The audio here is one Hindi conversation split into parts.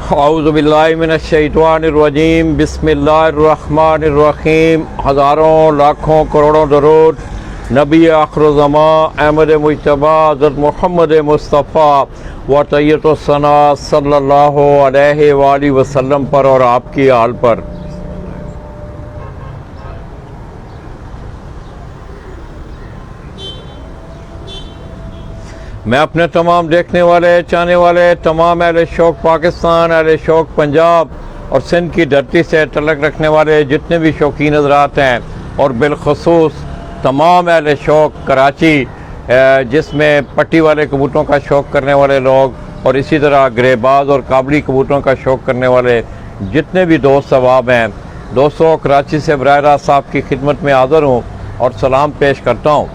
औज़ुबिल्लाहि मिनश्शैतानिर्रजीम बिस्मिल्लाहिर्रहमानिर्रहीम। हज़ारों लाखों करोड़ों दरूद नबी आखिरुज़्ज़मां अहमद मुज्तबा हज़रत मोहम्मद मुस्तफ़ा व तैय्यतुस्सना सल्लल्लाहु अलैहि वसल्लम पर और आपकी आल पर। मैं अपने तमाम देखने वाले चाहने वाले तमाम अहले शौक़ पाकिस्तान, अहले शौक़ पंजाब और सिंध की धरती से तल्लुक़ रखने वाले जितने भी शौकीन हज़रात हैं और बिलख़ुसूस तमाम अहले शौक़ कराची जिसमें पट्टी वाले कबूतरों का शौक़ करने वाले लोग और इसी तरह ग्रेबाज और काबली कबूतरों का शौक़ करने वाले जितने भी दोस्त अहबाब हैं, दोस्तों कराची से बराह रास्त आपकी खिदमत में हाज़िर हूँ और सलाम पेश करता हूँ।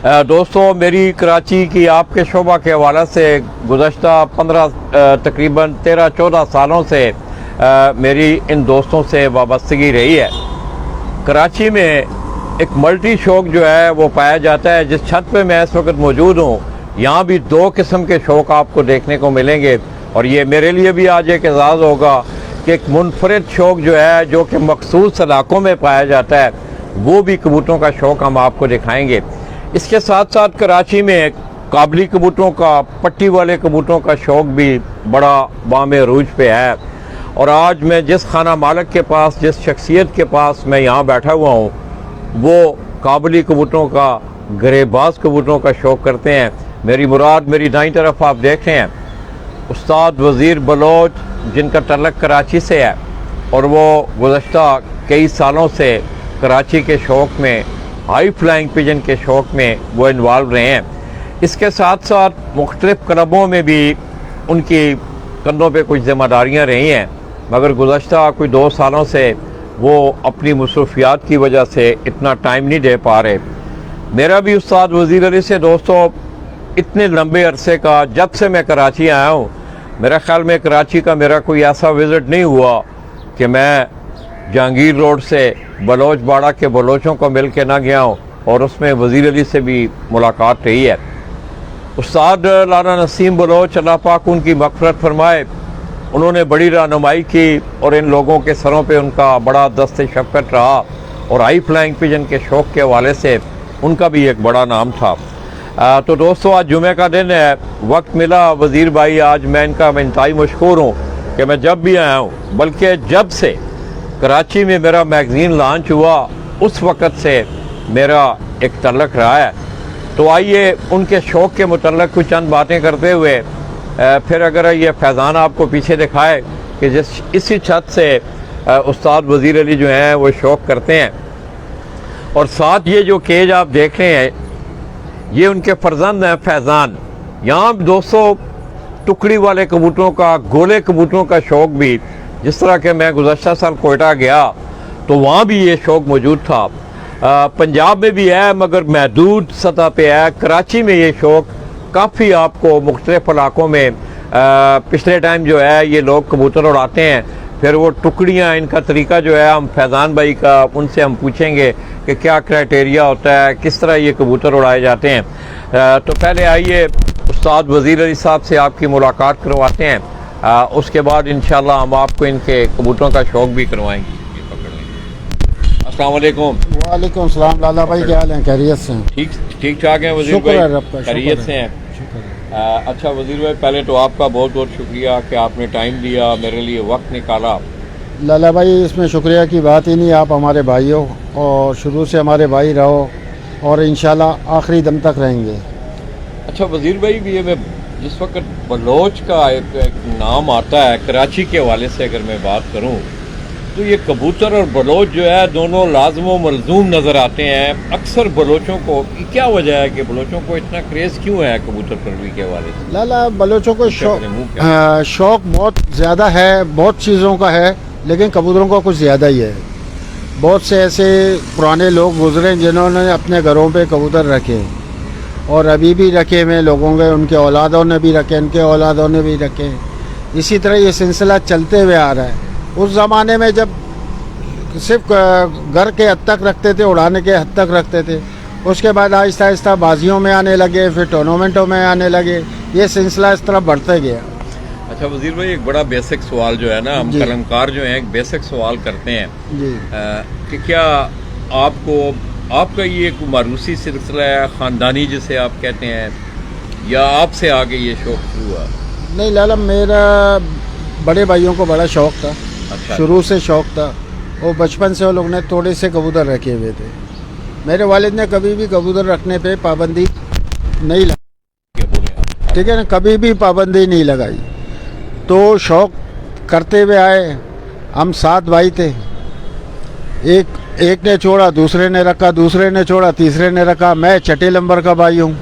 दोस्तों मेरी कराची की आपके शोबा के हवाला से गुज़श्ता 15 तकरीबन 13-14 सालों से मेरी इन दोस्तों से वाबस्तगी रही है। कराची में एक मल्टी शौक़ जो है वो पाया जाता है। जिस छत पे मैं इस वक्त मौजूद हूँ यहाँ भी दो किस्म के शौक़ आपको देखने को मिलेंगे और ये मेरे लिए भी आज एक एजाज़ होगा कि एक मुनफरिद शौक़ जो है जो कि मखसूस इलाकों में पाया जाता है वो भी कबूतरों का शौक़ हम आपको दिखाएँगे। इसके साथ साथ कराची में काबली कबूतरों का, पट्टी वाले कबूतरों का शौक़ भी बड़ा बामे अरूज पे है। और आज मैं जिस खाना मालिक के पास, जिस शख्सियत के पास मैं यहाँ बैठा हुआ हूँ वो काबली कबूतरों का, गरेबाज कबूतरों का शौक़ करते हैं। मेरी मुराद मेरी दाईं तरफ आप देख रहे हैं उस्ताद वज़ीर बलोच जिनका तल्लुक़ कराची से है और वो गुज़श्ता कई सालों से कराची के शौक़ में, हाई फ्लाइंग पिजन के शौक़ में वो इन्वॉल्व रहे हैं। इसके साथ साथ मुख्तलिफ़ क्लबों में भी उनकी कंधों पे कुछ ज़िम्मेदारियाँ रही हैं, मगर गुज़श्ता कोई 2 सालों से वो अपनी मसरूफ़ियात की वजह से इतना टाइम नहीं दे पा रहे। मेरा भी उस्ताद वज़ीर अली से दोस्तों इतने लंबे अरसे का, जब से मैं कराची आया हूँ मेरा ख़्याल में कराची का मेरा कोई ऐसा विज़िट नहीं हुआ कि मैं जहांगीर रोड से बलोच बाड़ा के बलोचों को मिल के ना गया हूँ और उसमें वज़ीर अली से भी मुलाकात रही है। उस्ताद लाना नसीम बलोच अल्लाह पाक उनकी मग़फ़िरत फरमाए, उन्होंने बड़ी रहनुमाई की और इन लोगों के सरों पे उनका बड़ा दस्ते शफ़क़त रहा और हाई फ्लाइंग पिजन के शौक़ के हवाले से उनका भी एक बड़ा नाम था। तो दोस्तों आज जुमे का दिन है, वक्त मिला वज़ीर भाई, आज मैं इनका इंतहाई मशकूर हूँ कि मैं जब भी आया हूँ, बल्कि जब से कराची में मेरा मैगज़ीन लॉन्च हुआ उस वक़्त से मेरा एक तल्लुक़ रहा है। तो आइए उनके शौक़ के मुतल्लिक़ कुछ चंद बातें करते हुए फिर अगर ये फैज़ान आपको पीछे दिखाए कि जिस इसी छत से उस्ताद वज़ीर अली जो हैं वो शौक़ करते हैं और साथ ये जो केज आप देख रहे हैं ये उनके फ़र्जंद हैं फैज़ान। यहाँ दोस्तों टुकड़ी वाले कबूतरों का, गोले कबूतरों का शौक़ भी, जिस तरह के मैं गुज़श्ता साल कोयटा गया तो वहाँ भी ये शौक़ मौजूद था। पंजाब में भी है मगर महदूद सतह पे है। कराची में ये शौक़ काफ़ी आपको मुख्तलिफ़ इलाकों में पिछले टाइम जो है ये लोग कबूतर उड़ाते हैं। फिर वो टुकड़ियाँ, इनका तरीका जो है हम फैज़ान भाई का उनसे हम पूछेंगे कि क्या क्राइटेरिया होता है, किस तरह ये कबूतर उड़ाए जाते हैं। तो पहले आइए उस्ताद वज़ीर अली साहब से आपकी मुलाकात करवाते हैं, उसके बाद इंशाल्लाह हम आपको इनके कबूतरों का शौक़ भी करवाएंगे। अस्सलाम वालेकुम। वालेकुम सलाम लाला भाई, क्या हाल है? खैरियत से हैं? ठीक ठाक हैं वज़ीर भाई, खैरियत से हैं। अच्छा वज़ीर भाई, पहले तो आपका बहुत बहुत शुक्रिया कि आपने टाइम दिया, मेरे लिए वक्त निकाला। लाला भाई इसमें शुक्रिया की बात ही नहीं, आप हमारे भाई हो और शुरू से हमारे भाई रहो और इंशाल्लाह आखिरी दम तक रहेंगे। अच्छा वज़ीर भाई, भी ये मैं जिस वक्त बलोच का एक नाम आता है कराची के हवाले से अगर मैं बात करूं तो ये कबूतर और बलोच जो है दोनों लाज़िम व मलज़ूम नज़र आते हैं अक्सर बलोचों को। क्या वजह है कि बलोचों को इतना क्रेज़ क्यों है कबूतर परवरी के हवाले से? लाला बलोचों को शौक़ बहुत ज़्यादा है, बहुत चीज़ों का है, लेकिन कबूतरों का कुछ ज़्यादा ही है। बहुत से ऐसे पुराने लोग गुजरे जिन्होंने अपने घरों पर कबूतर रखे और अभी भी रखे हुए लोगों के, उनके औलादों ने भी रखे, उनके औलादों ने भी रखे। इसी तरह ये सिलसिला चलते हुए आ रहा है। उस ज़माने में जब सिर्फ घर के हद तक रखते थे, उड़ाने के हद तक रखते थे, उसके बाद आहिस्ता आहिस्ता बाजियों में आने लगे, फिर टूर्नामेंटों में आने लगे, ये सिलसिला इस तरह बढ़ते गया। अच्छा वजीर भाई, एक बड़ा बेसिक सवाल जो है ना, हम जी। कलमकार जो हैं एक बेसिक सवाल करते हैं जी। कि क्या आपका ये एक मारूसी सिलसिला है, ख़ानदानी जिसे आप कहते हैं, या आपसे आगे ये शौक शुरू हुआ? नहीं लाला, मेरा बड़े भाइयों को बड़ा शौक़ था। अच्छा। शुरू से शौक़ था। वो बचपन से वो लोग ने थोड़े से कबूतर रखे हुए थे। मेरे वालिद ने कभी भी कबूतर रखने पे पाबंदी नहीं लगाई, क्या बोले आप? ठीक है ना, कभी भी पाबंदी नहीं लगाई। तो शौक़ करते हुए आए। हम 7 भाई थे। एक ने छोड़ा, दूसरे ने रखा, दूसरे ने छोड़ा, तीसरे ने रखा। मैं छठे नंबर का भाई हूँ।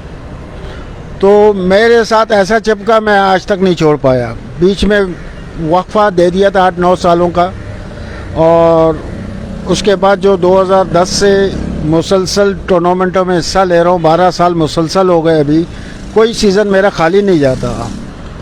तो मेरे साथ ऐसा चिपका, मैं आज तक नहीं छोड़ पाया। बीच में वक्फा दे दिया था 8-9 सालों का, और उसके बाद जो 2010 से मुसलसल टूर्नामेंटों में हिस्सा ले रहा हूँ। 12 साल मुसलसल हो गए। अभी कोई सीज़न मेरा खाली नहीं जाता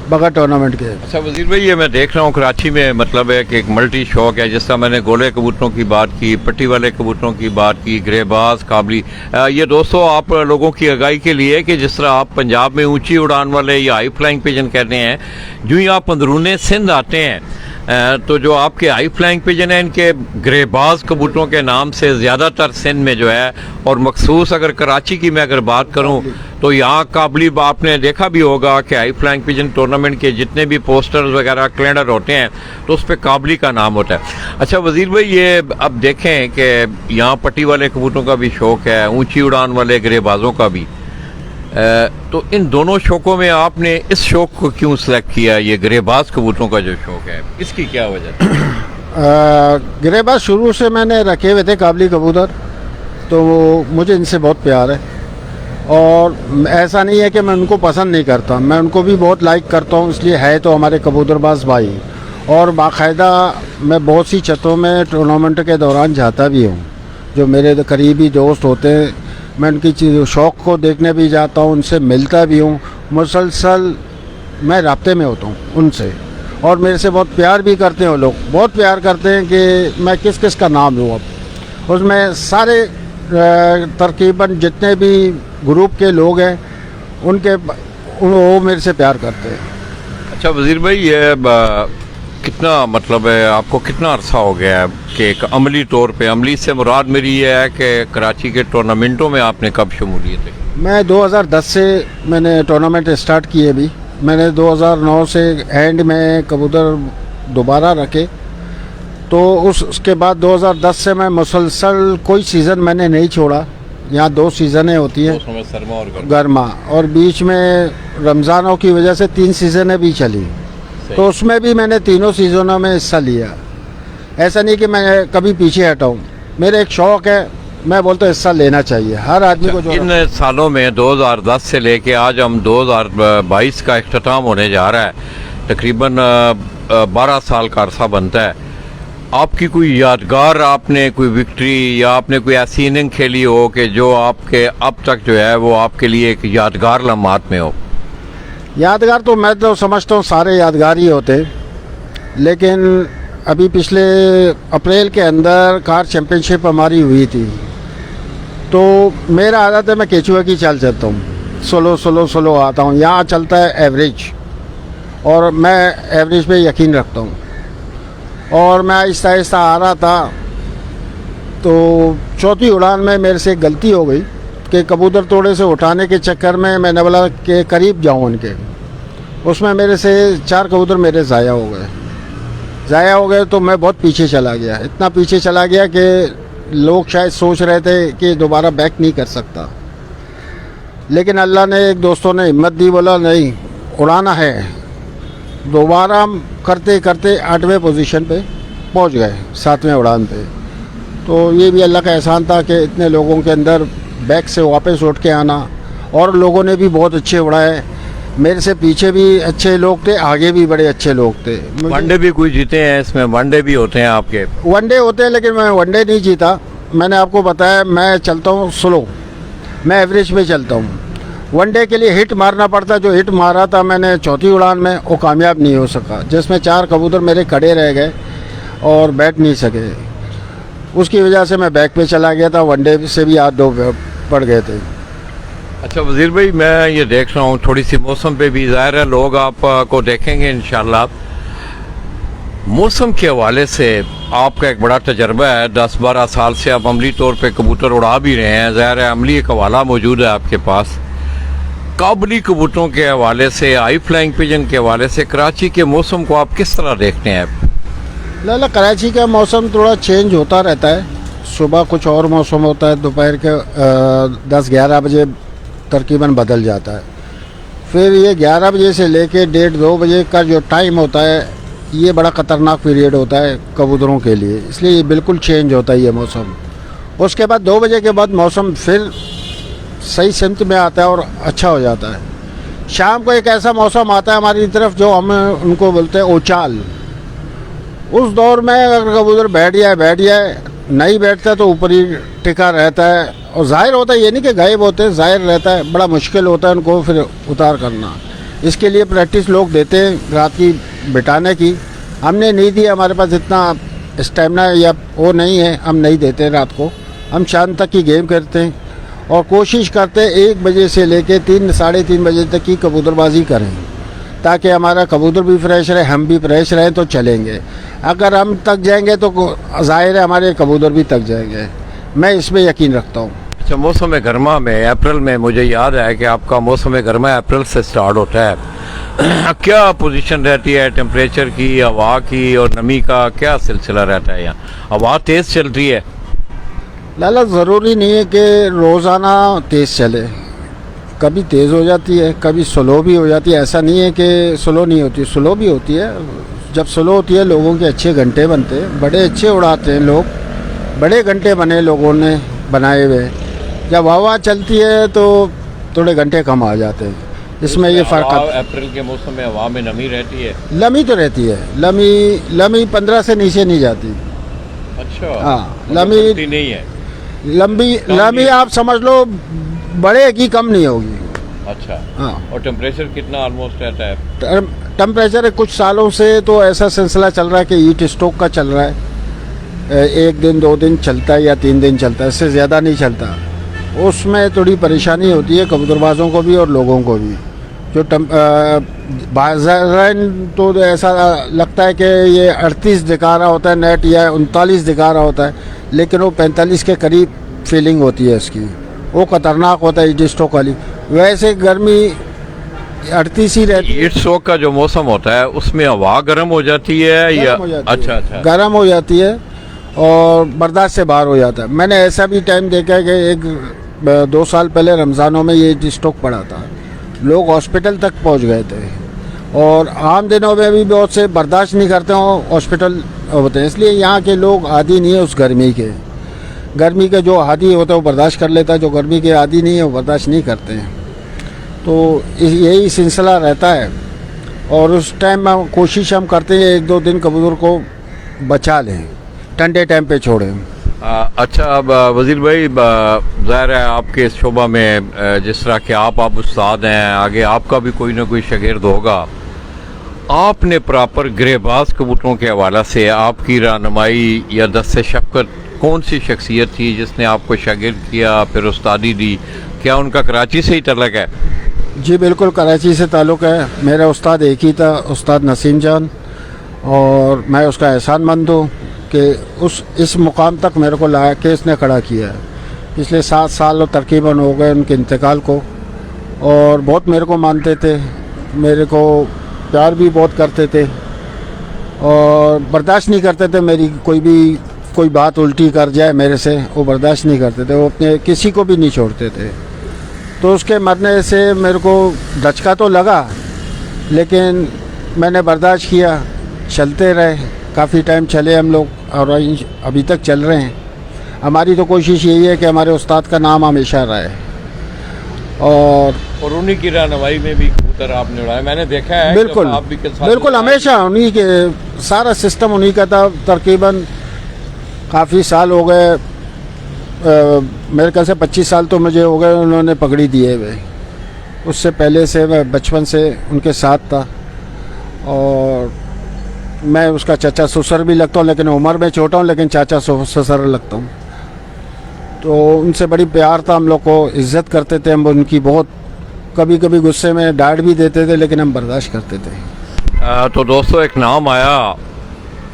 बगैर टूर्नामेंट के। अच्छा वजीर भाई, ये मैं देख रहा हूँ कराची में मतलब है कि एक मल्टी शौक है। जिस तरह मैंने गोले कबूतरों की बात की, पट्टी वाले कबूतरों की बात की, ग्रेबाज, काबली। ये दोस्तों आप लोगों की आगाही के लिए कि जिस तरह आप पंजाब में ऊंची उड़ान वाले या हाई फ्लाइंग पिजन कहते हैं, जो ही आप अंदरूने सिंध आते हैं तो जो आपके हाई फ्लाइंग पिजन हैं, इनके ग्रेबाज कबूतरों के नाम से ज़्यादातर सिंध में जो है, और मखसूस अगर कराची की मैं अगर बात करूं तो यहाँ काबली आपने देखा भी होगा कि हाई फ्लाइंग पिजन टूर्नामेंट के जितने भी पोस्टर्स वगैरह कैलेंडर होते हैं तो उस पर काबली का नाम होता है। अच्छा वजीर भाई, ये अब देखें कि यहाँ पट्टी वाले कबूतरों का भी शौक़ है, ऊँची उड़ान वाले ग्रेबाजों का भी। तो इन दोनों शौकों में आपने इस शौक को क्यों सिलेक्ट किया? ये ग्रेबाज कबूतरों का जो शौक है, इसकी क्या वजह है? ग्रेबाज शुरू से मैंने रखे हुए थे काबली कबूतर, तो मुझे इनसे बहुत प्यार है। और ऐसा नहीं है कि मैं उनको पसंद नहीं करता, मैं उनको भी बहुत लाइक करता हूँ। इसलिए है तो हमारे कबूतरबाज भाई। और बाकायदा मैं बहुत सी छतों में टूर्नामेंट के दौरान जाता भी हूँ। जो मेरे करीबी दोस्त होते हैं, मैं उनकी चीज़ शौक़ को देखने भी जाता हूँ, उनसे मिलता भी हूँ। मुसलसल मैं राब्ते में होता हूँ उनसे, और मेरे से बहुत प्यार भी करते हैं वो लोग। बहुत प्यार करते हैं कि मैं किस किस का नाम लूँ। अब उसमें सारे तकरीबन जितने भी ग्रुप के लोग हैं, वो मेरे से प्यार करते हैं। अच्छा वजीर भाई, ये कितना मतलब है, आपको कितना अरसा हो गया है कि एक अमली तौर पे, अमली से मुराद मेरी ये है कि कराची के टूर्नामेंटों में आपने कब शमूलियत है? मैं 2010 से मैंने टूर्नामेंट स्टार्ट किए। भी मैंने 2009 से एंड में कबूतर दोबारा रखे। तो उसके बाद 2010 से मैं मुसलसल कोई सीज़न मैंने नहीं छोड़ा। यहाँ 2 सीज़नें होती हैं, सरमा और गर्मा, और बीच में रमज़ानों की वजह से 3 सीज़नें भी चली। तो उसमें भी मैंने तीनों सीज़नों में हिस्सा लिया। ऐसा नहीं कि मैं कभी पीछे हटाऊँ। मेरा एक शौक़ है, मैं बोलता हूँ हिस्सा लेना चाहिए हर आदमी को। जो इन सालों में 2010 से लेके आज हम 2022 का इख्तिताम होने जा रहा है, तकरीबन 12 साल का अरसा बनता है। आपकी कोई यादगार, आपने कोई विक्ट्री या आपने कोई ऐसी इनिंग खेली हो कि जो आपके अब तक जो है वो आपके लिए एक यादगार लम्हात में हो? यादगार तो मैं तो समझता हूँ सारे यादगार ही होते, लेकिन अभी पिछले अप्रैल के अंदर कार चैम्पियनशिप हमारी हुई थी। तो मेरा आदत है, मैं केचुआ की चाल चलता हूँ, स्लो आता हूँ। यहाँ चलता है एवरेज, और मैं एवरेज पे यकीन रखता हूँ। और मैं आहिस्ता आहिस्ता आ रहा था, तो चौथी उड़ान में मेरे से एक गलती हो गई कि कबूतर तोड़े से उठाने के चक्कर में मैंने बोला कि करीब जाऊँ उनके, उसमें मेरे से 4 कबूतर मेरे ज़ाया हो गए। तो मैं बहुत पीछे चला गया, इतना पीछे चला गया कि लोग शायद सोच रहे थे कि दोबारा बैक नहीं कर सकता। लेकिन अल्लाह ने, एक दोस्तों ने हिम्मत दी, बोला नहीं उड़ाना है। दोबारा हम करते करते 8वें पोजीशन पे पहुंच गए, 7वें उड़ान पे। तो ये भी अल्लाह का एहसान था कि इतने लोगों के अंदर बैक से वापस उठ के आना। और लोगों ने भी बहुत अच्छे उड़ाए, मेरे से पीछे भी अच्छे लोग थे, आगे भी बड़े अच्छे लोग थे। वनडे भी कोई जीते हैं इसमें? वनडे भी होते हैं आपके? वनडे होते हैं, लेकिन मैं वनडे नहीं जीता। मैंने आपको बताया, मैं चलता हूँ स्लो, मैं एवरेज पे चलता हूँ। वनडे के लिए हिट मारना पड़ता, जो हिट मारा था मैंने चौथी उड़ान में, वो कामयाब नहीं हो सका, जिसमें 4 कबूतर मेरे खड़े रह गए और बैठ नहीं सके। उसकी वजह से मैं बैक पे चला गया था, वनडे से भी 8-2 पड़ गए थे। अच्छा वजीर भाई, मैं ये देख रहा हूँ थोड़ी सी मौसम पे भी ज़ाहिर है लोग आपको देखेंगे इंशाल्लाह। मौसम के हवाले से आपका एक बड़ा तजर्बा है, 10-12 साल से आप अमली तौर पे कबूतर उड़ा भी रहे हैं। ज़ाहिर है अमली एक हवाला मौजूद है आपके पास। काबुली कबूतरों के हवाले से, हाई फ्लाइंग पिजन के हवाले से कराची के मौसम को आप किस तरह देखते हैं? लाला, कराची का मौसम थोड़ा चेंज होता रहता है। सुबह कुछ और मौसम होता है, दोपहर के 10-11 बजे तकरीबन बदल जाता है। फिर ये 11 बजे से लेके 1:30-2 बजे का जो टाइम होता है, ये बड़ा ख़तरनाक पीरियड होता है कबूतरों के लिए, इसलिए ये बिल्कुल चेंज होता है ये मौसम। उसके बाद 2 बजे के बाद मौसम फिर सही सिमत में आता है और अच्छा हो जाता है। शाम को एक ऐसा मौसम आता है हमारी तरफ जो हम उनको बोलते हैं ओचाल। उस दौर में अगर कबूतर बैठ जाए, नहीं बैठता तो ऊपर ही टिका रहता है और ज़ाहिर होता है, ये नहीं कि गायब होते हैं, ज़ाहिर रहता है। बड़ा मुश्किल होता है उनको फिर उतार करना। इसके लिए प्रैक्टिस लोग देते हैं रात की बिठाने की। हमने नहीं दी, हमारे पास इतना स्टेमिना या वो नहीं है, हम नहीं देते रात को। हम शाम तक की गेम करते हैं और कोशिश करते हैं 1 बजे से लेके 3-3:30 बजे तक की कबूतरबाजी करें, ताकि हमारा कबूतर भी फ्रेश रहे, हम भी फ्रेश रहें तो चलेंगे। अगर हम थक जाएंगे तो ज़ाहिर है हमारे कबूतर भी थक जाएंगे। मैं इसमें यकीन रखता हूँ। अच्छा, मौसम गर्मा में अप्रैल में मुझे याद है कि आपका मौसम गर्मा अप्रैल से स्टार्ट होता है। क्या पोजीशन रहती है टेम्परेचर की, हवा की और नमी का क्या सिलसिला रहता है? यहाँ हवा तेज़ चल रही है? लाला, ज़रूरी नहीं है कि रोज़ाना तेज़ चले, कभी तेज़ हो जाती है, कभी स्लो भी हो जाती है। ऐसा नहीं है कि स्लो नहीं होती, स्लो भी होती है। जब स्लो होती है लोगों के अच्छे घंटे बनते हैं, बड़े अच्छे उड़ाते हैं लोग, बड़े घंटे बने लोगों ने बनाए हुए। जब हवा चलती है तो थोड़े घंटे कम आ जाते हैं, इसमें ये फ़र्क आता है। अप्रैल के मौसम में हवा में नमी रहती है? नमी तो रहती है, नमी 15 से नीचे नहीं जाती। अच्छा, हाँ, नमी नहीं है। नमी आप समझ लो बड़े की कम नहीं होगी। अच्छा, हाँ। और टेम्परेचर कितना ऑलमोस्ट रहता है? टेम्परेचर कुछ सालों से तो ऐसा सिलसिला चल रहा है कि हीट स्ट्रोक का चल रहा है। 1 दिन 2 दिन चलता है या 3 दिन चलता है, इससे ज़्यादा नहीं चलता। उसमें थोड़ी परेशानी होती है कबूतरबाजों को भी और लोगों को भी। जो बाज़ारन तो ऐसा लगता है कि ये 38 दिखा रहा होता है नेट या 39 दिखा रहा होता है, लेकिन वो 45 के करीब फीलिंग होती है इसकी। वो खतरनाक होता है हीट स्ट्रोक वाली। वैसे गर्मी 38 ही रहती है। हीट स्ट्रोक का जो मौसम होता है उसमें हवा गर्म हो जाती है या? अच्छा, गर्म हो जाती है और बर्दाश्त से बाहर हो जाता है। मैंने ऐसा भी टाइम देखा है कि 2 साल पहले रमज़ानों में ये स्ट्रोक पड़ा था, लोग हॉस्पिटल तक पहुंच गए थे। और आम दिनों में भी बहुत से बर्दाश्त नहीं करते हो, हॉस्पिटल होते हैं। इसलिए यहाँ के लोग आदी नहीं है उस गर्मी के। गर्मी के जो आदी होता है वो बर्दाश्त कर लेता है, जो गर्मी के आदी नहीं है वो बर्दाश्त नहीं करते हैं। तो यही सिलसिला रहता है। और उस टाइम में कोशिश हम करते हैं 1-2 दिन कबूतर को बचा लें, ठंडे टाइम पे छोड़ें। अच्छा, अब वज़ीर भाई, ज़ाहिर है आपके इस शोबा में जिस तरह के आप उस्ताद हैं, आगे आपका भी कोई ना कोई शागिर्द होगा। आपने प्रॉपर गिरेबाज कबूतरों के हवाला से आपकी रहनुमाई या दस्ते शफ़क़त कौन सी शख्सियत थी जिसने आपको शागिर्द किया, फिर उस्तादी दी? क्या उनका कराची से ही तल्लुक़ है? जी बिल्कुल, कराची से ताल्लुक़ है। मेरा उस्ताद एक ही था, उस्ताद नसीम जान, और मैं उसका एहसानमंद हूँ कि इस मुकाम तक मेरे को ला के इसने खड़ा किया है। पिछले 7 साल तकरीबन हो गए उनके इंतकाल को, और बहुत मेरे को मानते थे, मेरे को प्यार भी बहुत करते थे और बर्दाश्त नहीं करते थे मेरी कोई बात उल्टी कर जाए मेरे से, वो बर्दाश्त नहीं करते थे। वो अपने किसी को भी नहीं छोड़ते थे। तो उसके मरने से मेरे को धचका तो लगा, लेकिन मैंने बर्दाश्त किया, चलते रहे। काफ़ी टाइम चले हम लोग और अभी तक चल रहे हैं। हमारी तो कोशिश यही है कि हमारे उस्ताद का नाम हमेशा रहे। और उन्हीं की रहनुमाई में भी कबूतर आपने उड़ाया, मैंने देखा है। बिल्कुल, आप भी के साथ बिल्कुल, हमेशा उन्हीं के, सारा सिस्टम उन्हीं का था। तकरीबन काफ़ी साल हो गए, मेरे ख्याल से 25 साल तो मुझे हो गए उन्होंने पगड़ी दिए हुए। उससे पहले से मैं बचपन से उनके साथ था और मैं उसका चाचा ससुर भी लगता हूँ, लेकिन उम्र में छोटा हूँ, लेकिन चाचा ससुर लगता हूँ। तो उनसे बड़ी प्यार था हम लोग को, इज्जत करते थे हम उनकी बहुत। कभी कभी गुस्से में डांट भी देते थे लेकिन हम बर्दाश्त करते थे। तो दोस्तों एक नाम आया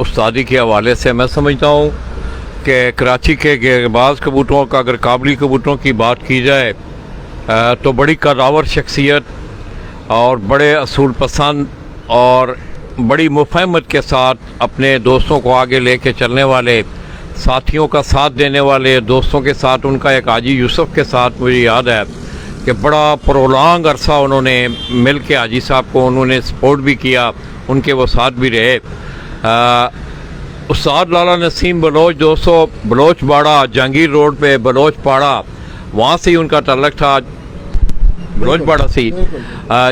उस्तादी के हवाले से। मैं समझता हूँ कि कराची के गेंदबाज कबूतरों का अगर काबली कबूतरों की बात की जाए तो बड़ी कदावर शख्सियत और बड़े असूल पसंद और बड़ी मुफहमत के साथ अपने दोस्तों को आगे लेके चलने वाले, साथियों का साथ देने वाले दोस्तों के साथ, उनका एक हाजी यूसुफ के साथ मुझे याद है कि बड़ा प्रोलॉन्ग अरसा उन्होंने मिल के हाजी साहब को उन्होंने सपोर्ट भी किया, उनके वो साथ भी रहे। उस्ताद लाला नसीम बलोच, दोस्तों बलोच बाड़ा जहांगीर रोड पे बलोच पाड़ा, वहाँ से ही उनका ताल्लुक था, बलोच बाड़ा से।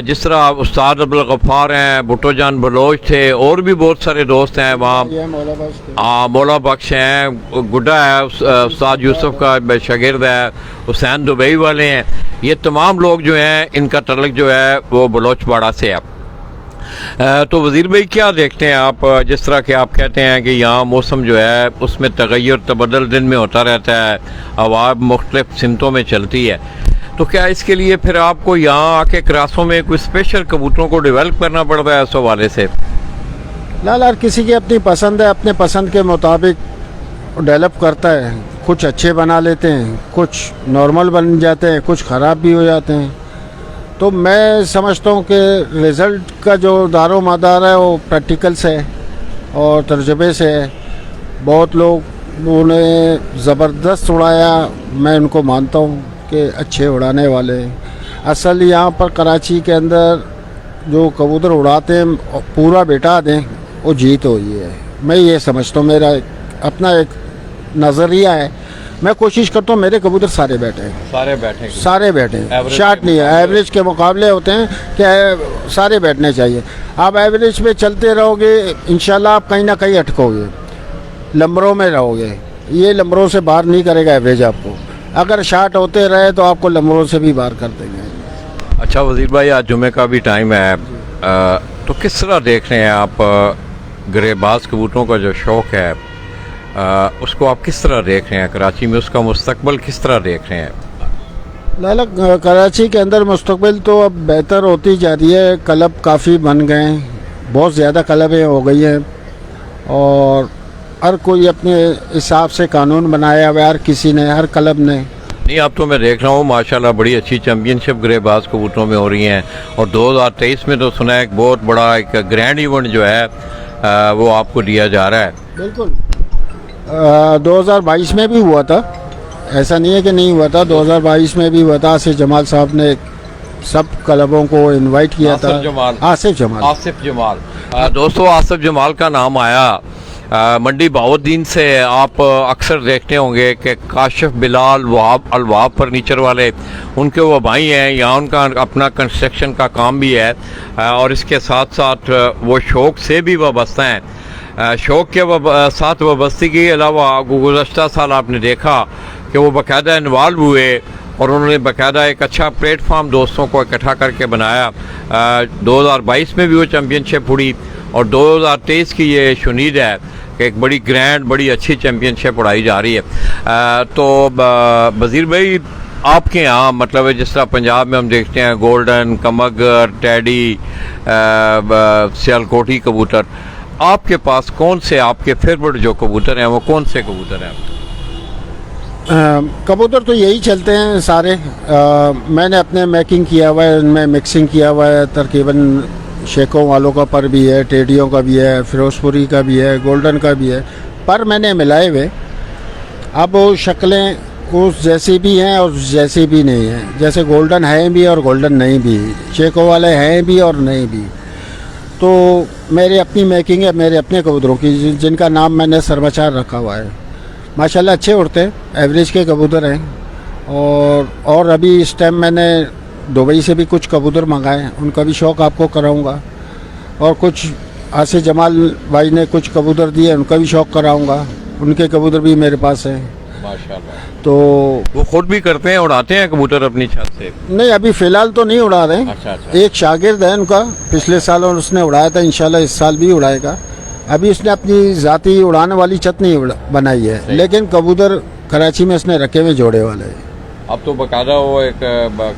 जिस तरह उस्ताद अब्दुल गफ्फार हैं, भुट्टो जान बलोच थे, और भी बहुत सारे दोस्त हैं वहाँ। मौला बख्श हैं, गुड्डा है, उस्ताद यूसुफ का शागिर्द है, हुसैन दुबई वाले हैं। ये तमाम लोग जो हैं इनका ताल्लुक जो है वो बलोच बाड़ा से है। तो वज़ीर भाई क्या देखते हैं आप, जिस तरह के आप कहते हैं कि यहाँ मौसम जो है उसमें तगय्युर तबदल दिन में होता रहता है, हवा मुख्तलिफ सिमतों में चलती है, तो क्या इसके लिए फिर आपको यहाँ आके क्रासों में कोई स्पेशल कबूतरों को डेवलप करना पड़ता है इस हवाले से? लाल हर किसी की अपनी पसंद है, अपने पसंद के मुताबिक डेवलप करता है। कुछ अच्छे बना लेते हैं, कुछ नॉर्मल बन जाते हैं, कुछ ख़राब भी हो जाते हैं। तो मैं समझता हूँ कि रिज़ल्ट का जो दारो मदार है वो प्रैक्टिकल से है और तजुर्बे से है। बहुत लोग उन्हें ज़बरदस्त उड़ाया, मैं उनको मानता हूँ कि अच्छे उड़ाने वाले। असल यहाँ पर कराची के अंदर जो कबूतर उड़ाते हैं पूरा बिठा दें वो जीत हुई है। मैं ये समझता हूँ, मेरा अपना एक नज़रिया है। मैं कोशिश करता हूँ मेरे कबूतर सारे बैठे, सारे बैठे, शार्ट नहीं है। एवरेज के मुकाबले होते हैं कि सारे बैठने चाहिए। आप एवरेज पे चलते रहोगे इंशाल्लाह आप कहीं ना कहीं अटकोगे, लंबरों में रहोगे। ये लंबरों से बाहर नहीं करेगा एवरेज आपको। अगर शार्ट होते रहे तो आपको लंबरों से भी बाहर कर देंगे। अच्छा वज़ीर भाई, आज जुमे का भी टाइम है, तो किस तरह देख रहे हैं आप गरेबाज कबूतरों का जो शौक़ है उसको आप किस तरह देख रहे हैं कराची में, उसका मुस्तकबिल किस तरह देख रहे हैं? लाला कराची के अंदर मुस्तकबिल तो अब बेहतर होती जा रही है। क्लब काफ़ी बन गए हैं, बहुत ज़्यादा क्लबें हो गई हैं और हर कोई अपने हिसाब से कानून बनाया हुआ है, हर किसी ने, हर क्लब ने। नहीं, अब तो मैं देख रहा हूँ माशाल्लाह बड़ी अच्छी चैम्पियनशिप गरेबाज कबूतरों में हो रही हैं और 2023 में तो सुना है एक बहुत बड़ा एक ग्रैंड इवेंट जो है वो आपको दिया जा रहा है। बिल्कुल 2022 में भी हुआ था, ऐसा नहीं है कि नहीं हुआ था। 2022 में भी हुआ था। आसिफ जमाल साहब ने सब क्लबों को इनवाइट किया था। आसिफ जमाल दोस्तों आसिफ जमाल का नाम आया मंडी बाउद्दीन से। आप अक्सर देखते होंगे कि काशिफ बिलाल वहाब अलवाब फर्नीचर वाले, उनके वो भाई हैं, यहाँ उनका अपना कंस्ट्रक्शन का काम भी है और इसके साथ साथ वो शौक़ से भी वाबस्ता हैं। शौक़ के साथ वाबस्ती के अलावा गुज़श्ता साल आपने देखा कि वो बाकायदा इन्वॉल्व हुए और उन्होंने बाकायदा एक अच्छा प्लेटफॉर्म दोस्तों को इकट्ठा करके बनाया। 2022 में भी वो चैम्पियनशिप हुई और 2023 की ये शुनीद है कि एक बड़ी ग्रैंड, बड़ी अच्छी चैम्पियनशिप उड़ाई जा रही है। तो वज़ीर भाई, आपके यहाँ मतलब जिस तरह पंजाब में हम देखते हैं गोल्डन, कमगर, टैडी, सियालकोटी कबूतर, आपके पास कौन से आपके फेवरेट जो कबूतर हैं वो कौन से कबूतर हैं? कबूतर तो यही चलते हैं सारे। मैंने अपने मेकिंग किया हुआ है, उनमें मिक्सिंग किया हुआ है। तकरीबन शेखों वालों का पर भी है, टेडियों का भी है, फिरोजपुरी का भी है, गोल्डन का भी है, पर मैंने मिलाए हुए। अब वो शक्लें उस जैसी भी हैं और जैसी भी नहीं हैं। जैसे गोल्डन है भी और गोल्डन नहीं भी, शेखों वाले हैं भी और नहीं भी। तो मेरी अपनी मेकिंग है, मेरे अपने कबूतरों की, जिनका नाम मैंने सरमचार रखा हुआ है। माशाल्लाह अच्छे उड़ते हैं, एवरेज के कबूतर हैं। और अभी इस टाइम मैंने दुबई से भी कुछ कबूतर मंगाए, उनका भी शौक़ आपको कराऊंगा। और कुछ आसिफ जमाल भाई ने कुछ कबूतर दिए, उनका भी शौक़ कराऊंगा। उनके कबूतर भी मेरे पास हैं माशाल्लाह। तो वो खुद भी करते हैं, उड़ाते हैं कबूतर अपनी छत से? नहीं, अभी फ़िलहाल तो नहीं उड़ा रहे। अच्छा। एक शागिर्द है उनका, पिछले साल उसने उड़ाया था, इंशाल्लाह इस साल भी उड़ाएगा। अभी उसने अपनी ज़ाती उड़ाने वाली छत नहीं बनाई है, लेकिन कबूतर कराची में इसने रखे हुए जोड़े वाले हैं। अब तो बाकायदा वो एक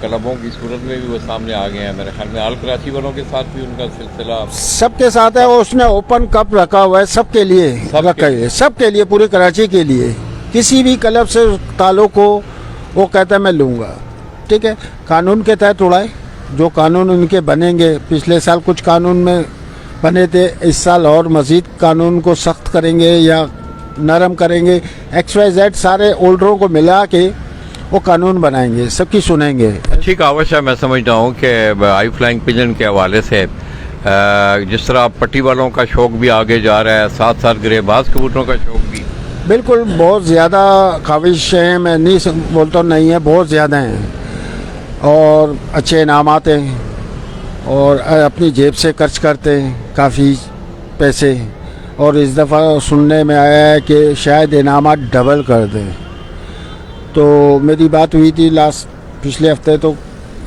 क्लबों की सूरत में भी वो सामने आ गए हैं। मेरे ख्याल में आल कराची वालों के साथ भी उनका सिलसिला सबके साथ है, वो उसने ओपन कप रखा हुआ है, सबके लिए रखा है, सबके लिए, पूरी कराची के लिए। किसी भी क्लब से ताल्लुक हो वो कहता है मैं लूँगा, ठीक है। कानून के तहत उड़ाए, जो कानून उनके बनेंगे। पिछले साल कुछ कानून में बने थे, इस साल और मज़ीद कानून को सख्त करेंगे या नरम करेंगे। XYZ सारे ओल्डरों को मिला के वो कानून बनाएंगे, सबकी सुनेंगे। अच्छी कावश है। मैं समझता हूँ कि हाई फ्लाइंग पिजन के हवाले से जिस तरह पट्टी वालों का शौक़ भी आगे जा रहा है, साथ साथ गिरेबाज कबूतरों का शौक़ भी बिल्कुल बहुत ज़्यादा ख्वाहिश हैं, मैं नहीं बोलता नहीं है, बहुत ज़्यादा हैं और अच्छे इनामात हैं और अपनी जेब से खर्च करते हैं काफ़ी पैसे। और इस दफ़ा सुनने में आया है कि शायद इनामात डबल कर दें। तो मेरी बात हुई थी पिछले हफ्ते, तो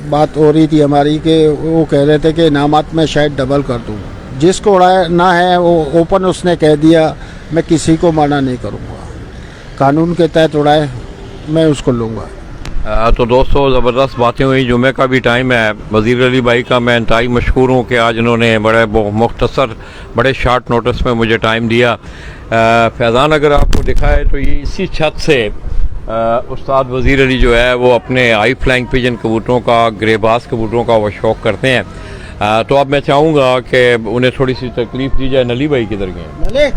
बात हो रही थी हमारी कि वो कह रहे थे कि इनामात में शायद डबल कर दूँ। जिसको उड़ाना है वो ओपन उसने कह दिया, मैं किसी को मना नहीं करूँगा, कानून के तहत उड़ाए मैं उसको लूँगा। तो दोस्तों ज़बरदस्त बातें हुई। जुमे का भी टाइम है। वज़ीर अली भाई का मैं इंतहाई मशकूर हूँ कि आज उन्होंने बड़े मुख्तसर बड़े शार्ट नोटिस में मुझे टाइम दिया। फैज़ान अगर आपको दिखाए तो ये इसी छत से उस्ताद वज़ीर अली जो है वो अपने हाई फ्लाइंग पिजन कबूतरों का, ग्रेबाज कबूतरों का वो शौक़ करते हैं। तो अब मैं चाहूँगा कि उन्हें थोड़ी सी तकलीफ़ दी जाए। नली भाई किधर गए?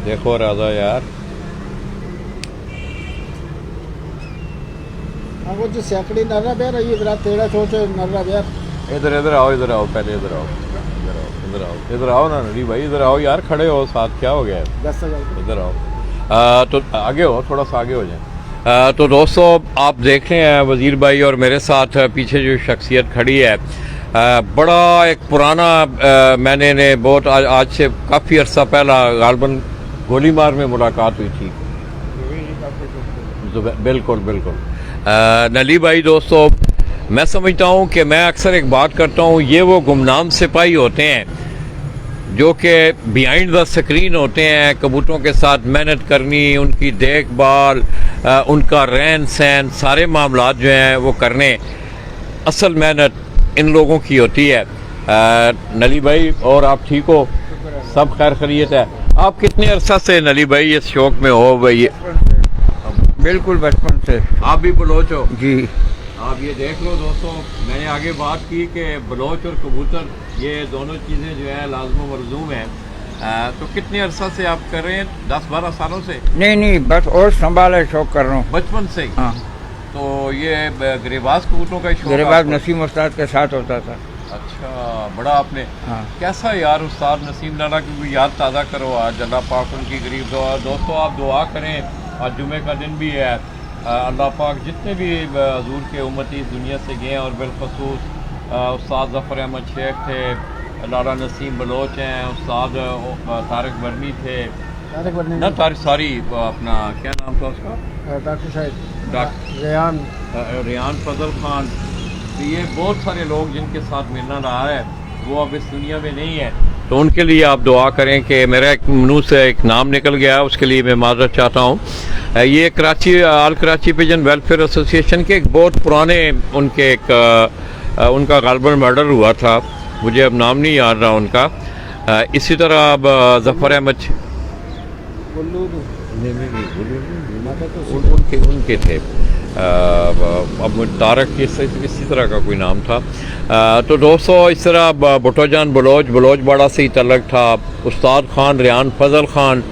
देखो राजा यार, वो जो सैकड़ी नर्रा बेर ये बड़ा तेड़ा छोटे नर्रा बेर। इधर इधर आओ, इधर आओ, पहले इधर आओ, इधर आओ, इधर आओ, इधर आओ ना नली भाई, इधर आओ यार, खड़े हो साथ, क्या हो गया है? इधर आओ। तो आगे हो, थोड़ा सा आगे हो जाए। तो दोस्तों आप देख रहे हैं वज़ीर भाई और मेरे साथ पीछे जो शख्सियत खड़ी है, बड़ा एक पुराना मैंने बहुत आज से काफ़ी अर्सा पहला गालबन गोलीमार में मुलाकात हुई थी। बिल्कुल बिल्कुल। नली भाई दोस्तों, मैं समझता हूँ कि मैं अक्सर एक बात करता हूँ, ये वो गुमनाम सिपाही होते हैं जो कि बिहाइंड द स्क्रीन होते हैं। कबूतरों के साथ मेहनत करनी, उनकी देखभाल, उनका रहन सहन, सारे मामलात जो हैं वो करने, असल मेहनत इन लोगों की होती है। नली भाई और आप ठीक हो? सब खैर खैरियत है? आप कितने अरसा से नली भाई इस शौक़ में हो भाई? बिल्कुल बचपन से। आप भी बलोच हो? जी। आप ये देख लो दोस्तों, मैंने आगे बात की कि बलोच और कबूतर ये दोनों चीज़ें जो है लाज़िम मलज़ूम हैं। तो कितने अरसा से आप कर रहे हैं? 10-12 सालों से? नहीं, बस और संभाला शौक कर रहा हूँ बचपन से ही? हाँ। तो ये गिरेबाज कबूतरों का शौक? गिरेबाज नसीम उस्ताद के साथ होता था। अच्छा, बड़ा आपने। हाँ। कैसा यार उस्ताद नसीम लाला की कोई याद ताज़ा करो आज, अल्लाह पाक उनकी गरीब दुआ। दोस्तों आप दुआ करें, आज जुमे का दिन भी है, अल्लाह पाक जितने भी हजूर के उम्मती इस दुनिया से गए और बिलखसूस उस्ताद ज़फ़र अहमद शेख थे, लाला नसीम बलोच हैं, उस्ताद तारिक बरनी थे, ना तारिक सारी अपना क्या नाम था उसका, डॉक्टर रेहान फजल खान। तो ये बहुत सारे लोग जिनके साथ मिलना रहा है वो अब इस दुनिया में नहीं है, तो उनके लिए आप दुआ करें कि मेरा एक मुँह से एक नाम निकल गया, उसके लिए मैं माज़रत चाहता हूँ। ये कराची आल कराची पिजन वेलफेयर एसोसिएशन के एक बहुत पुराने उनके उनका गालबन मर्डर हुआ था, मुझे अब नाम नहीं याद रहा उनका। इसी तरह अब ज़फ़र अहमद उनके थे, अब तारक इसी तरह का कोई नाम था। तो दोस्तों इस तरह भुट्टो जान बलोच बड़ा सही तलक था। उस्ताद खान रेहान फजल खान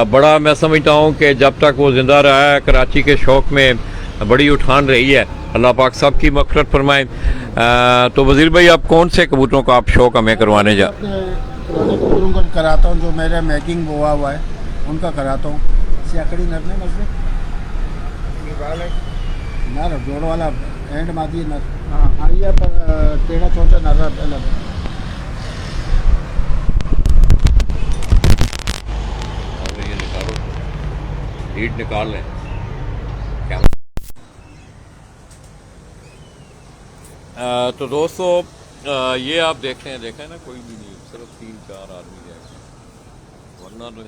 बड़ा, मैं समझता हूँ कि जब तक वो ज़िंदा रहा है कराची के शौक़ में बड़ी उठान रही है। अल्लाह पाक सब की मग़फ़िरत फरमाए। तो वज़ीर भाई आप कौन से कबूतरों का आप शौक़ हमें करवाने जा? कबूतरों का कराता हूँ, जो मेरे मैकिंग हुआ है उनका कराता हूँ। सैकड़ी नरने मसले नर जोड़ वाला एंड मादी नर। हाँ, ये पर टेढ़ा छोटा नर पहले ये निकालो, हीट निकाल लें क्या। तो दोस्तों ये आप देखें ना, कोई भी नहीं, सिर्फ 3-4 आदमी रह गए, वरना तो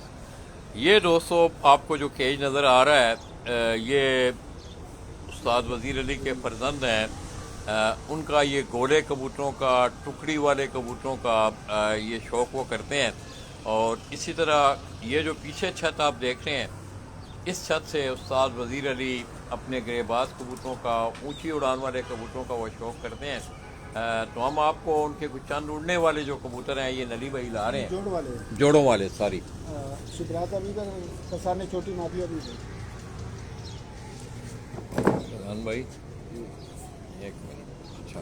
ये दोस्तों आपको जो केज नज़र आ रहा है ये उस्ताद वज़ीर अली के फर्जंद हैं। उनका ये गोले कबूतरों का, टुकड़ी वाले कबूतरों का ये शौक़ वो करते हैं। और इसी तरह ये जो पीछे छत आप देख रहे हैं, इस छत से उस्ताद वज़ीर अली अपने गिरेबाज कबूतरों का, ऊंची उड़ान वाले कबूतरों का वो शौक़ करते हैं। तो हम आपको उनके कुछ चंद उड़ने वाले जो कबूतर हैं ये नली भाई ला रहे हैं, जोड़ों वाले सॉरी छोटी माफिया भी सुभान भाई एक मिनट। अच्छा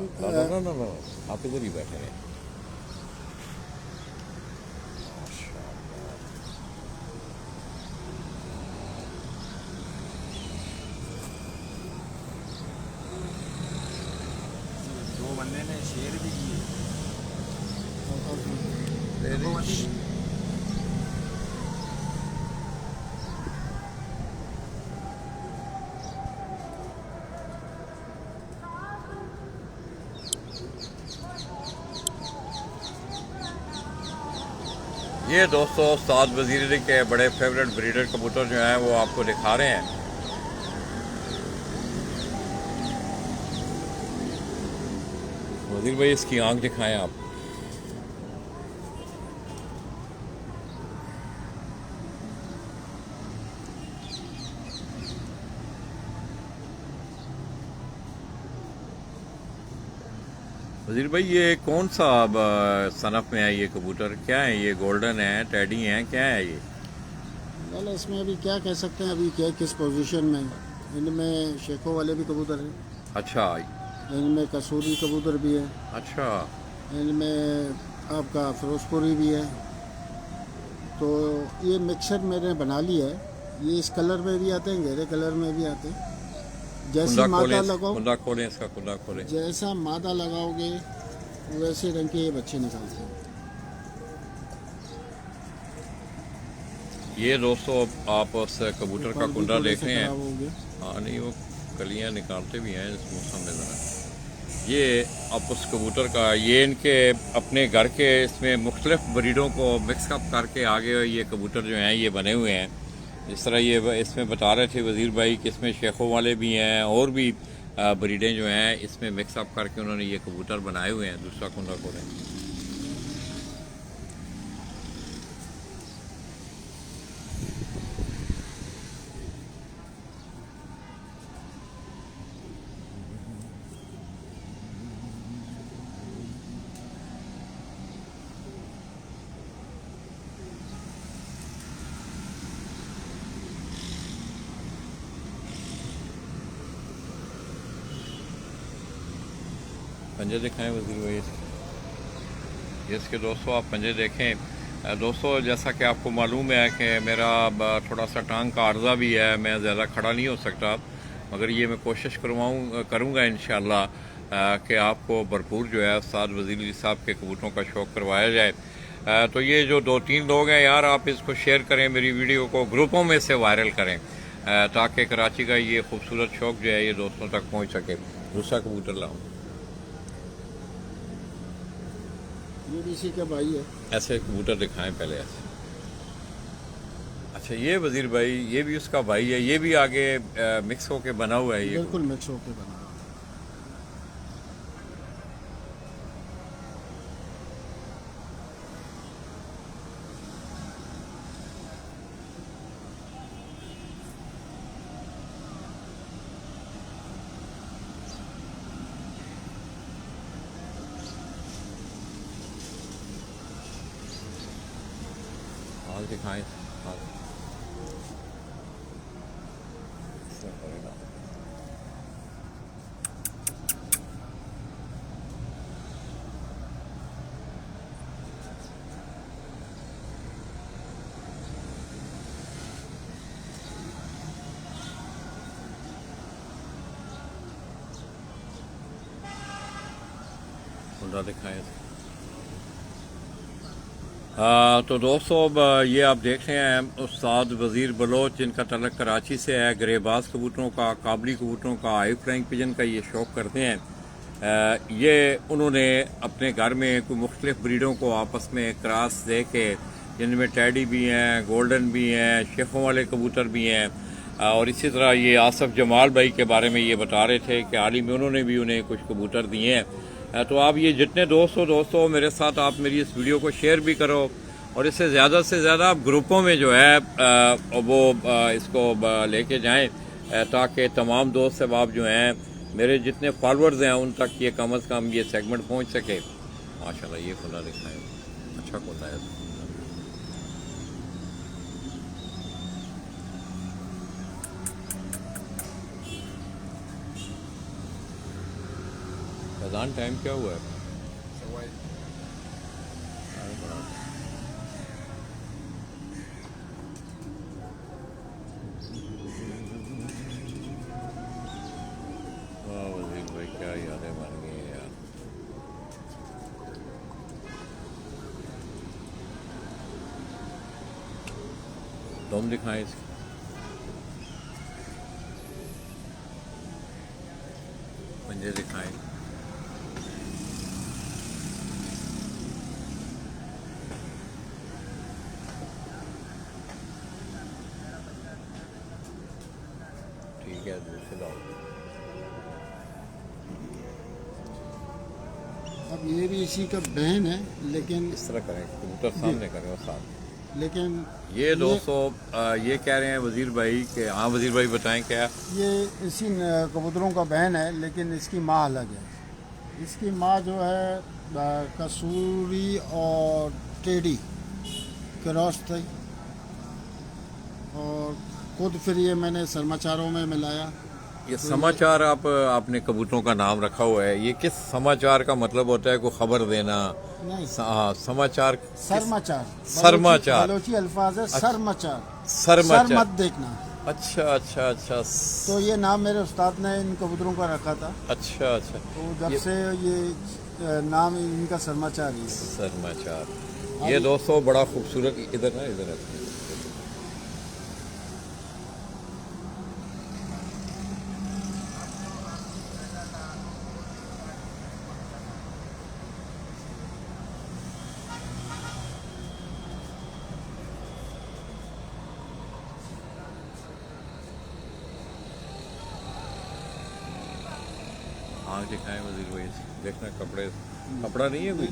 ना आप इधर ही बैठे हैं। दो बंदे ने शेर भी किए। ये दोस्तों उस्ताद वज़ीर अली के बड़े फेवरेट ब्रीडर कबूतर जो हैं वो आपको दिखा रहे हैं। वज़ीर भाई इसकी आंख दिखाएं आप। वज़ीर भाई ये कौन सा सनफ में है ये कबूतर? क्या है ये? गोल्डन है, टैडी है, क्या है ये? well, इसमें अभी क्या कह सकते हैं, अभी क्या किस पोजीशन में। इनमें शेखों वाले भी कबूतर हैं, अच्छा इनमें कसूरी कबूतर भी है, अच्छा, इनमें आपका फिरोजपुरी भी है। तो ये मिक्सर मैंने बना लिया है। ये इस कलर में भी आते हैं, गहरे कलर में भी आते हैं। जैसी मादा लगाओ, कुंडा खोलें इसका, कुंडा खोलें। जैसा मादा लगाओगे वैसे रंग के ये बच्चे निकालते हैं। ये दोस्तों आप उस कबूतर का कुंडा देख रहे हैं। हो गया। हाँ नहीं, वो कलियां निकालते भी हैं इस मौसम में ज़रा। ये आप उस कबूतर का, ये इनके अपने घर के इसमें मुख्तलिफ ब्रीडों को मिक्सअप करके आगे ये कबूतर जो हैं ये बने हुए हैं। जिस तरह ये इसमें बता रहे थे वज़ीर भाई कि इसमें शेखों वाले भी हैं और भी ब्रीडें जो हैं इसमें मिक्सअप करके उन्होंने ये कबूतर बनाए हुए हैं। दूसरा कुंडा खोलें। पंजे दिखाएं वज़ीर भाई इसके। इसके दोस्तों आप पंजे देखें। दोस्तों जैसा कि आपको मालूम है कि मेरा थोड़ा सा टांग का अर्जा भी है, मैं ज़्यादा खड़ा नहीं हो सकता, मगर ये मैं कोशिश करूँगा इंशाअल्लाह कि आपको भरपूर जो है उस्ताद वज़ीर अली साहब के कबूतरों का शौक़ करवाया जाए। तो ये जो 2-3 लोग हैं यार, आप इसको शेयर करें, मेरी वीडियो को ग्रुपों में से वायरल करें ताकि कराची का ये खूबसूरत शौक़ जो है ये दोस्तों तक पहुँच सके। दूसरा कबूतर लाऊँ, ये भी इसी का भाई है। ऐसे कबूतर दिखाएं पहले ऐसे। अच्छा ये वज़ीर भाई ये भी उसका भाई है, ये भी आगे मिक्स होके बना हुआ है ये? बिल्कुल मिक्स होके बना हुआ है। हाल दिखाएं, हाल खुला दिखाएं। तो दोस्तों अब ये आप देख रहे हैं उस्ताद वज़ीर बलोच, जिनका तल्लुक़ कराची से है। ग्रेबाज कबूतरों का, काबली कबूतरों का, हाई फ्लाइंग पिजन का ये शौक़ करते हैं। ये उन्होंने अपने घर में कोई मुख्तलिफ ब्रीडों को आपस में क्रॉस दे के जिनमें टैडी भी हैं, गोल्डन भी हैं, शेखों वाले कबूतर भी हैं। और इसी तरह ये आसफ जमाल भाई के बारे में ये बता रहे थे कि हाल ही में उन्होंने भी उन्हें कुछ कबूतर दिए हैं। तो आप ये जितने दोस्तों मेरे साथ आप मेरी इस वीडियो को शेयर भी करो और इससे ज़्यादा से ज़्यादा आप ग्रुपों में जो है वो इसको लेके जाएं ताकि तमाम दोस्त अब जो हैं मेरे जितने फॉलोअर्स हैं उन तक ये कम से कम ये सेगमेंट पहुंच सके। माशाल्लाह ये खुला दिखाएं, अच्छा खुला है। अजान टाइम क्या हुआ है? वाह वजीर भाई क्या यादें बन गई हैं यार। तुम दिखाएं इसकी पंजे दिखाएं। ठीक है दूसरे लाओ। अब ये भी इसी का बहन है, लेकिन इस तरह करें, कबूतर सामने करें और साथ। लेकिन ये दोस्तों ये कह रहे हैं वजीर भाई कि हाँ वजीर भाई बताएं क्या। ये इसी कबूतरों का बहन है, लेकिन इसकी माँ अलग है। इसकी माँ जो है कसूरी और टेडी क्रॉस थी, और खुद फिर ये मैंने समाचारों में मिलाया। ये समाचार आपने कबूतरों का नाम रखा हुआ है, ये किस समाचार का मतलब होता है? कोई खबर देना? नहीं, समाचार सरमाचार। सरमाचार बलोची अल्फाज है, सरमाचार। सरमाचार। सर मत देखना। अच्छा अच्छा अच्छा। तो ये नाम मेरे उस्ताद ने इन कबूतरों का रखा था। अच्छा अच्छा। तो जब से ये नाम इनका सरमाचार ही है। सरमाचार। ये दोस्तों बड़ा खूबसूरत, इधर ना इधर है। आँख दिखाएं वजीर भाई, देखना कपड़ा नहीं है कोई।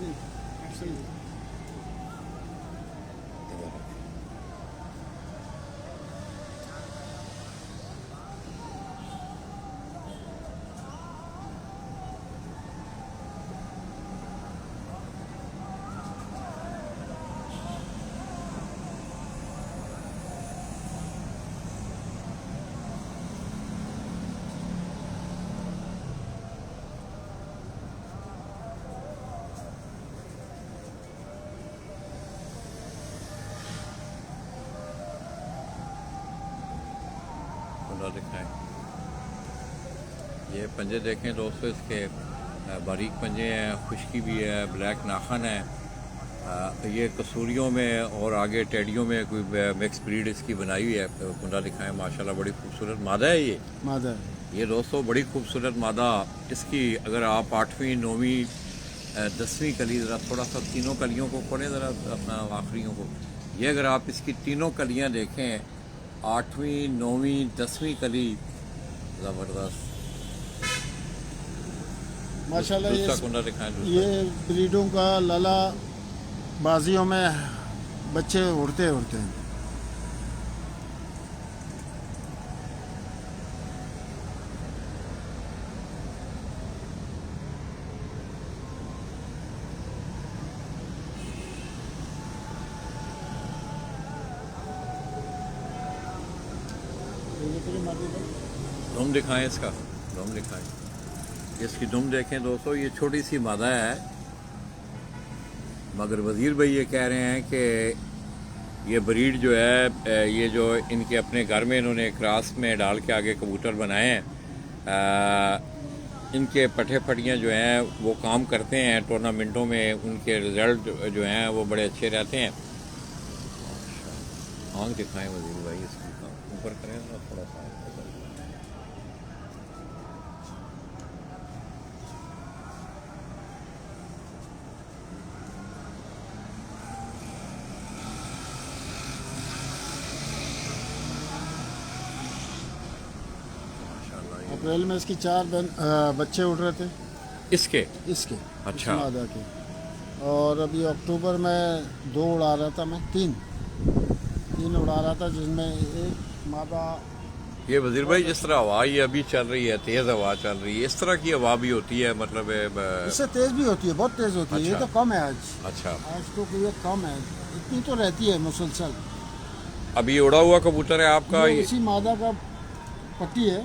दिखाएं ये पंजे देखें दोस्तों, इसके बारीक पंजे हैं, खुश्की भी है, ब्लैक नाखन है। ये कसूरियों में और आगे टेडियों में कोई मिक्स ब्रीड इसकी बनाई हुई है। कुंडा दिखाएं, माशाल्लाह बड़ी खूबसूरत मादा है ये। मादा ये दोस्तों बड़ी खूबसूरत मादा। इसकी अगर आप 8वीं 9वीं 10वीं कली, ज़रा थोड़ा सा तीनों कलियों को खोलें ज़रा अपना आखिरियों को। ये अगर आप इसकी तीनों कलियां देखें, 8वीं 9वीं 10वीं कली, ज़बरदस्त माशाल्लाह। दूसरा कुंडा दिखाएं। ये ब्रीडों का लला बाजियों में बच्चे उड़ते उड़ते हैं। दुम दिखाएं, इसका दुम दिखाएं। इसकी दुम देखें दोस्तों, ये छोटी सी मादा है, मगर वजीर भाई ये कह रहे हैं कि ये ब्रीड जो है, ये जो इनके अपने घर में इन्होंने क्रास में डाल के आगे कबूतर बनाए हैं, इनके पट्टे पट्टियाँ जो हैं वो काम करते हैं टूर्नामेंटों में, उनके रिज़ल्ट जो हैं वो बड़े अच्छे रहते हैं। आँख दिखाएं वजीर भाई, इसकी ऊपर करें ना थोड़ा सा। अप्रैल में इसकी 4 बच्चे उड़ रहे थे इसके इसके, अच्छा। इस मादा के। और अभी अक्टूबर में 2 उड़ा रहा था मैं, 3 उड़ा रहा था, जिसमें एक मादा। ये वजीर भाई जिस तरह हवा ये अभी चल रही है, तेज हवा चल रही है, इस तरह की हवा भी होती है मतलब इससे तेज भी होती है, बहुत तेज होती है। ये अच्छा। तो कम है आज, अच्छा। आज तो ये कम है, इतनी तो रहती है मुसलसल। अभी उड़ा हुआ कबूतर है आपका? ये उसी मादा का पट्टी है।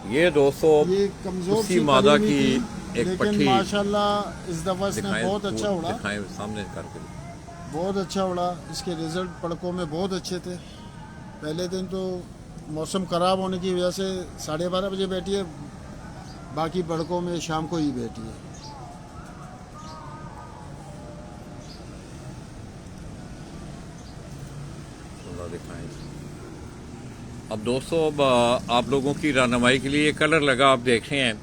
ये दोस्तों ये कमजोर उसी सी मादा पड़ी हुई की थी, एक लेकिन पट्टी माशाल्लाह इस दफा इसने दिखाएं, बहुत अच्छा उड़ा, दिखाएं सामने करके। बहुत अच्छा उड़ा। इसके रिजल्ट पड़कों में बहुत अच्छे थे। पहले दिन तो मौसम ख़राब होने की वजह से 12:30 बजे बैठी है, बाकी पड़कों में शाम को ही बैठी है। दिखाएं। अब दोस्तों अब आप लोगों की रहनुमाई के लिए कलर लगा, आप देख रहे हैं।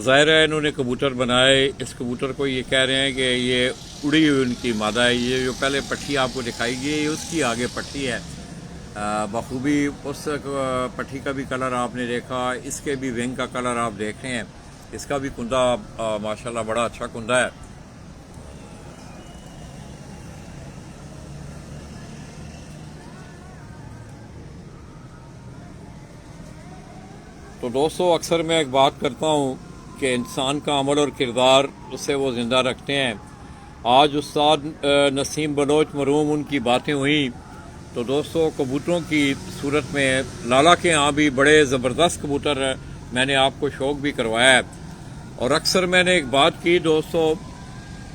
ज़ाहिर है इन्होंने कबूतर बनाए, इस कबूतर को ये कह रहे हैं कि ये उड़ी हुई उनकी मादा है। ये जो पहले पट्टी आपको दिखाई गई है उसकी आगे पट्टी है, बखूबी उस पट्टी का भी कलर आपने देखा, इसके भी विंग का कलर आप देख रहे हैं। इसका भी कुंदा माशाल्लाह बड़ा अच्छा कुंदा है। तो दोस्तों अक्सर मैं एक बात करता हूँ कि इंसान का अमल और किरदार उससे वो ज़िंदा रखते हैं। आज उस्ताद नसीम बलोच मरूम उनकी बातें हुई, तो दोस्तों कबूतरों की सूरत में लाला के यहाँ भी बड़े ज़बरदस्त कबूतर मैंने आपको शौक़ भी करवाया है। और अक्सर मैंने एक बात की दोस्तों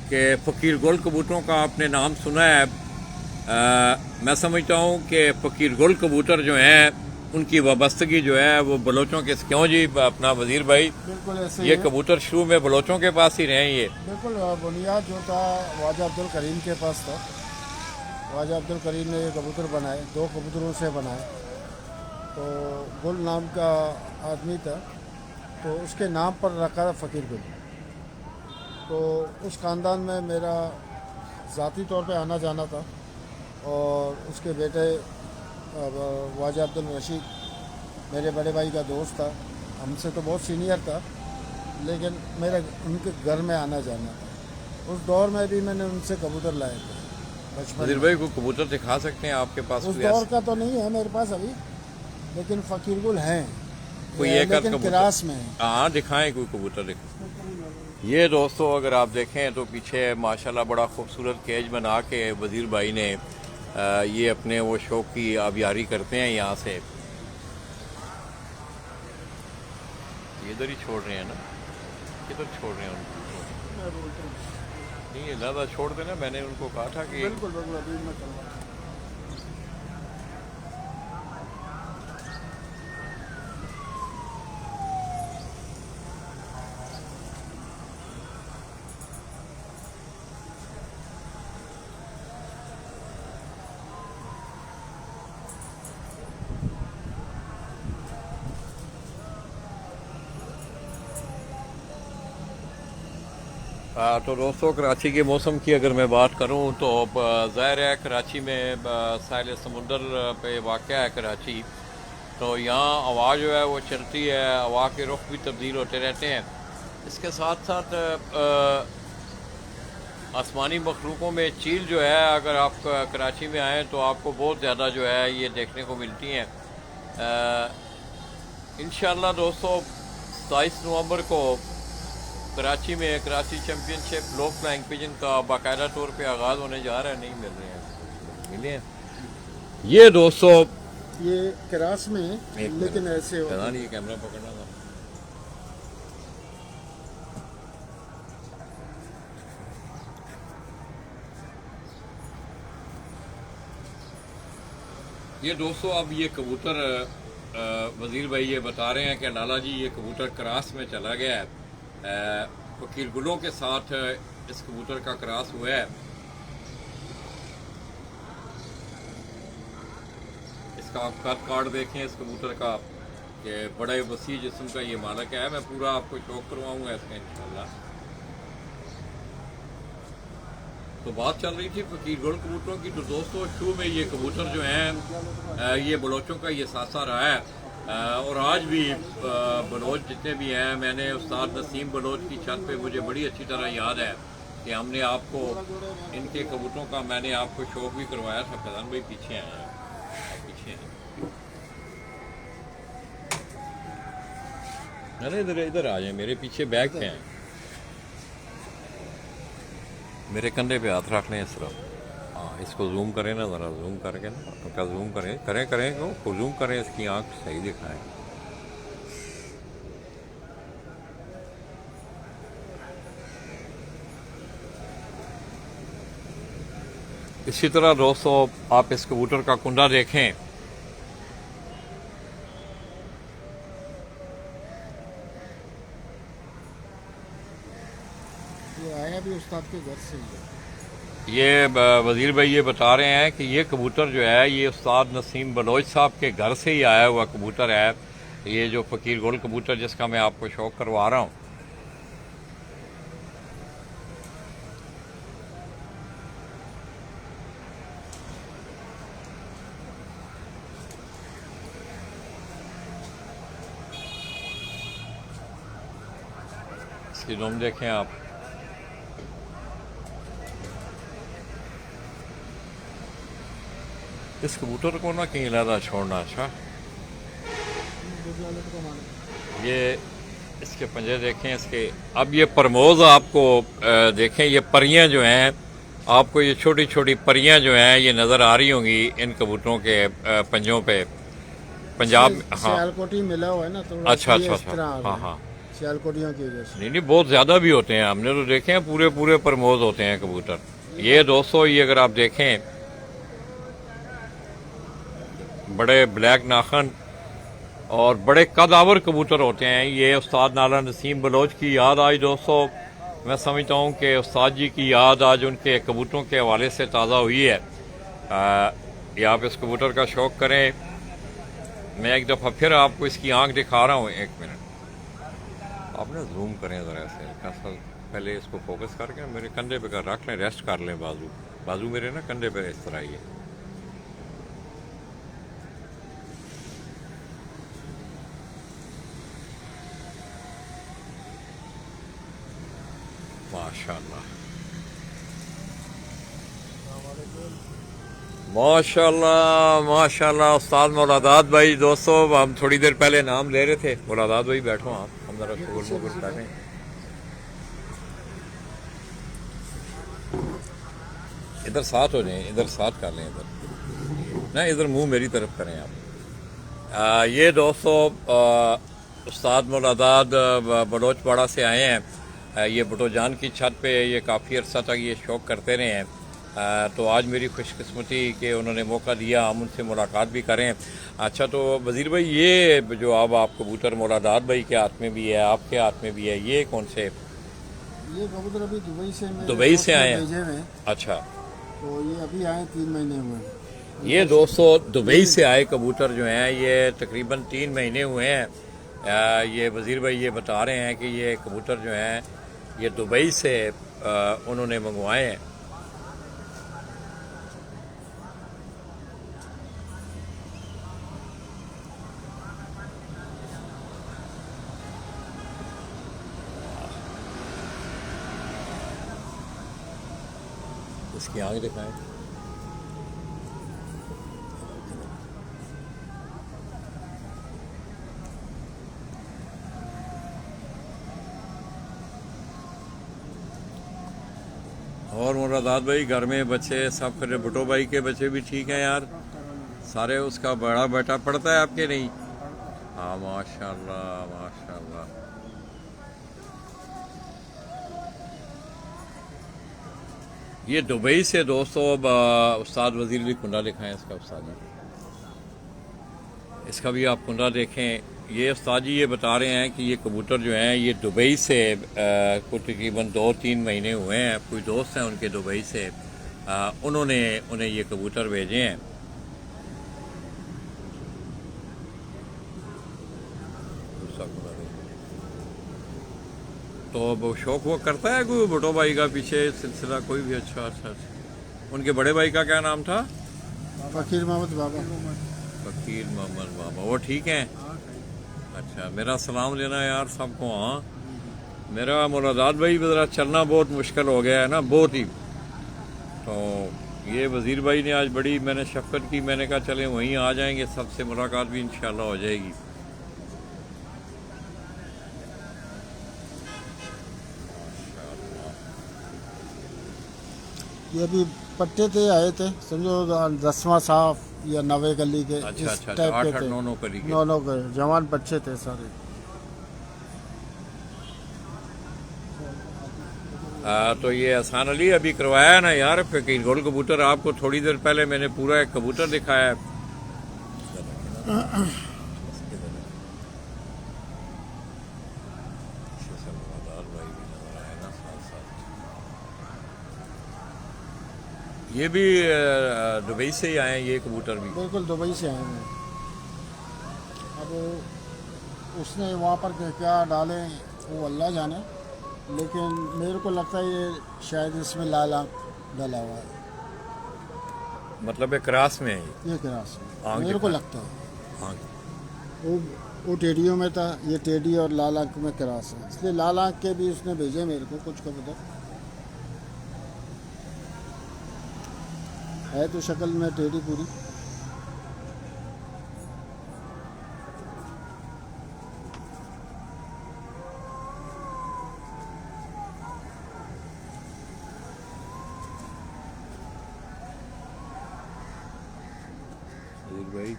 कि फ़कीर गुल कबूतरों का आपने नाम सुना है। मैं समझता हूँ कि फ़कीर गुल कबूतर जो हैं उनकी वाबस्तगी जो है वो बलोचों के, क्यों जी अपना वजीर भाई? बिल्कुल ऐसे ये कबूतर शुरू में बलोचों के पास ही रहे। ये बिल्कुल बुनियाद जो था ख्वाजा अब्दुल करीम के पास था। ख्वाजा अब्दुल करीम ने ये कबूतर बनाए, 2 कबूतरों से बनाए। तो गुल नाम का आदमी था, तो उसके नाम पर रखा था फ़कीर गुल। तो उस ख़ानदान में मेरा ज़ाती तौर पे आना जाना था, और उसके बेटे ख्वाजा अब्दुल रशीद मेरे बड़े भाई का दोस्त था, हमसे तो बहुत सीनियर था, लेकिन मेरे उनके घर में आना जाना था। उस दौर में भी मैंने उनसे कबूतर लाए थे बचपन वजीर में। भाई को कबूतर दिखा सकते हैं आपके पास? उस दौर का तो नहीं है मेरे पास अभी, लेकिन फ़कीर गुल हैं, कोई एक लेकिन क्रास में है। हाँ दिखाएं, कोई कबूतर दिखाएं। ये दोस्तों अगर आप देखें तो पीछे माशाल्लाह बड़ा खूबसूरत केज बना के वजीर भाई ने ये अपने वो शौक की आबियारी करते हैं यहाँ से। ये इधर ही छोड़ रहे हैं ना, किधर छोड़ रहे हैं उनको? नहीं ये ज़्यादा छोड़ देना, मैंने उनको कहा था कि बिल्कुल बिल्कुल अभी मैं करवा। तो दोस्तों कराची के मौसम की अगर मैं बात करूं तो ज़ाहिर है कराची में साहिल समुंदर पे वाक़या है कराची, तो यहाँ हवा जो है वो चलती है, हवा के रुख भी तब्दील होते रहते हैं। इसके साथ साथ आसमानी मखलूक़ों में चील जो है, अगर आप कराची में आएँ तो आपको बहुत ज़्यादा जो है ये देखने को मिलती हैं। इंशाअल्लाह दोस्तों 27 नवंबर को कराची में कराची चैम्पियनशिप लो फ्लाइंग पिजन का बाकायदा तौर पे आगाज़ होने जा रहा है। नहीं मिल रहे हैं, मिले हैं ये दोस्तों, ये क्रास में, लेकिन ऐसे हो। पता नहीं ये कैमरा पकड़ना था। ये दोस्तों अब ये कबूतर वजीर भाई ये बता रहे हैं कि लाला जी ये कबूतर क्रास में चला गया है, फ़कीर गुलों के साथ इस कबूतर का क्रॉस हुआ है। इसका आप कद कार्ड देखें इस कबूतर का कि बड़े वसी जिस्म का ये मालिक है। मैं पूरा आपको शौक करवाऊंगा इसका इंशाल्लाह। तो बात चल रही थी फ़कीर गुल कबूतरों की। तो दोस्तों शुरू में ये कबूतर जो हैं ये बलोचों का ये सासा रहा है, और आज भी बलोच जितने भी हैं, मैंने उस्ताद नसीम बलोच की छत पे मुझे बड़ी अच्छी तरह याद है कि हमने आपको इनके कबूतरों का मैंने आपको शौक भी करवाया था। फैजान भाई पीछे आए हैं, आप पीछे हैं। अरे इधर इधर आ जाए, मेरे पीछे बैग पे हैं। मेरे कंधे पे हाथ रख लें इस तरफ। हाँ, इसको जूम करें ना, ज़रा जूम करके ना, हल्का जूम करें को जूम करें, इसकी आँख सही दिखाएं। इसी तरह दोस्तों आप इस कबूतर का कुंडा देखें। ये आया भी उस्ताद के घर से ही है। ये वजीर भाई ये बता रहे हैं कि ये कबूतर जो है ये उस्ताद नसीम बलोच साहब के घर से ही आया हुआ कबूतर है। ये जो फ़कीर गुल कबूतर जिसका मैं आपको शौक करवा रहा हूँ। इसकी दुम देखें आप। इस कबूतर को ना कहीं अलहदा छोड़ना। अच्छा, ये इसके पंजे देखें इसके। अब ये परमोज आपको देखें, ये परियां जो हैं, आपको ये छोटी छोटी परियां जो हैं ये नज़र आ रही होंगी इन कबूतरों के पंजों पे। पंजाब हाँ, सियालकोटी मिला हुआ है ना, तो अच्छा अच्छा अच्छा, हाँ हाँ, सियालकोटियों की वजह से। नहीं बहुत ज़्यादा भी होते हैं, हमने तो देखे हैं पूरे पूरे परमोज होते हैं कबूतर। ये दोस्तों ये अगर आप देखें, बड़े ब्लैक नाखन और बड़े कदावर कबूतर होते हैं। ये उस्ताद नाला नसीम बलोच की याद आज दोस्तों, मैं समझता हूँ कि उस्ताद जी की याद आज उनके कबूतरों के हवाले से ताज़ा हुई है। ये आप इस कबूतर का शौक़ करें। मैं एक दफ़ा फिर आपको इसकी आंख दिखा रहा हूँ, एक मिनट आप ना जूम करें ज़रा ऐसे, पहले इसको फोकस करके मेरे कंधे पे रख लें, रेस्ट कर लें, बाजू मेरे ना कंधे पे इस तरह ये। माशाल्लाह माशाल्लाह माशाल्लाह। उस्ताद मौलादाद भाई दोस्तों, हम थोड़ी देर पहले नाम ले रहे थे। मौलादाद भाई बैठो आप, हम जरा शुगर करें। इधर साथ हो जाएं, इधर साथ कर लें, इधर ना, इधर मुंह मेरी तरफ करें आप। ये दोस्तों उस्ताद मौलादाद बलोचपाड़ा से आए हैं। ये भुट्टो जान की छत पे ये काफ़ी अर्सा तक ये शौक़ करते रहे हैं। तो आज मेरी खुशकिस्मती कि उन्होंने मौका दिया, हम उनसे मुलाकात भी करें। अच्छा, तो वज़ीर भाई ये जो अब आप कबूतर मौलादाद भाई के हाथ में भी है, आपके हाथ में भी है, ये कौन से? ये कबूतर अभी दुबई से आए हैं। अच्छा, तो ये अभी आए 3 महीने हुए। ये दोस्तों दुबई से आए कबूतर जो हैं ये तकरीबन 3 महीने हुए हैं। ये वज़ीर भाई ये बता रहे हैं कि ये कबूतर जो हैं ये दुबई से उन्होंने मंगवाए हैं। इसकी आगे दिखाएं। और मुरादाद भाई घर में बच्चे सब खरे? भुट्टो भाई के बच्चे भी ठीक हैं यार सारे? उसका बड़ा बेटा पढ़ता है आपके? नहीं? हाँ माशाल्लाह माशाल्लाह। ये दुबई से दोस्तों उस्ताद वजीर भी कुंडा दिखाएं इसका। उस्ताद जी इसका भी आप कुंडा देखें। ये उस्ताद जी ये बता रहे हैं कि ये कबूतर जो हैं ये दुबई से कुछ तकरीबन 2-3 महीने हुए हैं। कोई दोस्त हैं उनके दुबई से, उन्होंने उन्हें ये कबूतर भेजे हैं। तो वो शौक वो करता है कोई भुट्टो भाई का पीछे सिलसिला कोई भी? अच्छा अच्छा अच्छा। उनके बड़े भाई का क्या नाम था? फकीर मोहम्मद बाबा। वकील मोहम्मद मामा, वो ठीक हैं? अच्छा, मेरा सलाम लेना यार सबको। हाँ, मेरा मुरादात भाई ज़रा चलना बहुत मुश्किल हो गया है ना, बहुत ही। तो ये वज़ीर भाई ने आज बड़ी मैंने शफ़क़त की, मैंने कहा चलें वहीं आ जाएंगे, सबसे मुलाकात भी इंशाल्लाह हो जाएगी। ये भी पट्टे थे आए थे, समझो 10वां साफ या 9वीं गली के, अच्छा इस अच्छा, टाइप के 8 थे। 9 करी के। 9 के जवान बच्चे थे सारे। तो ये एहसान अली अभी करवाया ना यार फ़कीर गोल कबूतर, आपको थोड़ी देर पहले मैंने पूरा एक कबूतर दिखाया। ये भी दुबई से ही आए हैं, ये कबूतर भी? बिल्कुल दुबई से आए हैं। अब उसने वहाँ पर क्या डाले वो अल्लाह जाने, लेकिन मेरे को लगता है ये शायद इसमें लाल आंख डाला हुआ है। मतलब एक क्रास में है ये? ये क्रास है, आंख मेरे को दिखा। लगता है। हाँ, वो टेडियों में था, ये टेडी और लाल आंख में क्रास है, इसलिए लाल आंख के भी उसने भेजे मेरे को कुछ कबूतर। है तो शक्ल में टेडी पूरी। भाई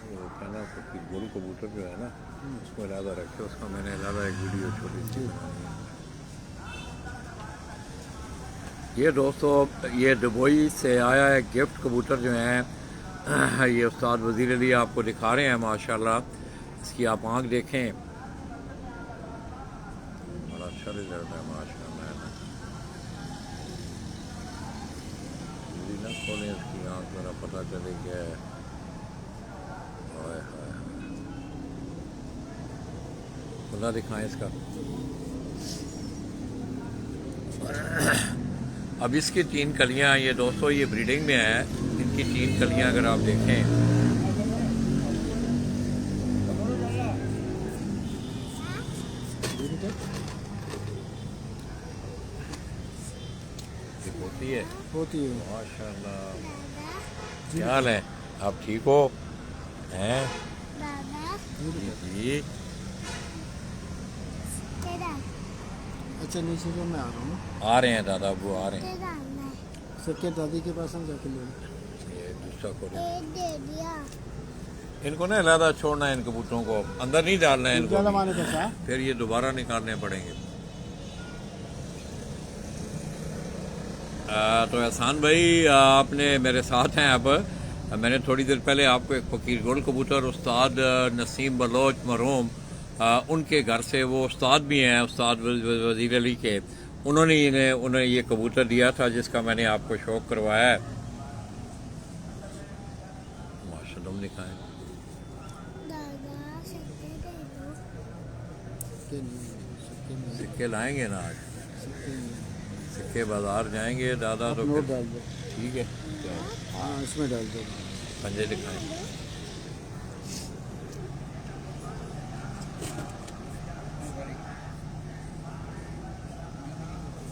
वो कहना फ़कीर गोल कबूतर जो है ना, उसको अलहदा रखे, उसका मैंने अलहदा एक वीडियो छोटी सी बनानी है। ये दोस्तों, ये दुबई से आया है गिफ्ट कबूतर जो हैं, ये उस्ताद वज़ीर अली आपको दिखा रहे हैं माशाल्लाह। इसकी आप आँख देखें, बड़ा अच्छा रिजल्ट है माशाल्लाह। ना खोलें इसकी आँख, ज़रा पता चले क्या है। हाय हाय, खुला दिखाएं इसका। अब इसकी 3 कलियां, ये दोस्तों ये ब्रीडिंग में है, इनकी 3 कलियां अगर आप देखें, ये होती है। माशाल्लाह। क्या हाल है, आप ठीक हो? हैं जी? अच्छा नीचे जो मैं आ रहा हूँ, आ रहे हैं दादा, वो आ रहे हैं। सबके दादी के पास हम जाके ले ये दूसरा खोलो, इनको ना अलहदा छोड़ना है, इन कबूतरों को अंदर नहीं डालना है इनको, जमाने का साथ। फिर ये दोबारा निकालने पड़ेंगे। तो एहसान भाई आपने मेरे साथ हैं अब। मैंने थोड़ी देर पहले आपको एक फ़कीर गोल कबूतर उस्ताद नसीम बलोच मरहूम, उनके घर से, वो उस्ताद भी हैं, उस्ताद वज़ीर अली के, उन्हें ये कबूतर दिया था जिसका मैंने आपको शौक़ करवाया है। माशाल्लाह दिखाएं। सिक्के लाएंगे ना आज, सिक्के बाजार जाएंगे दादा, तो नोट फिर डाल दो। ठीक है। हाँ इसमें डाल दो। पंजे दिखाएं।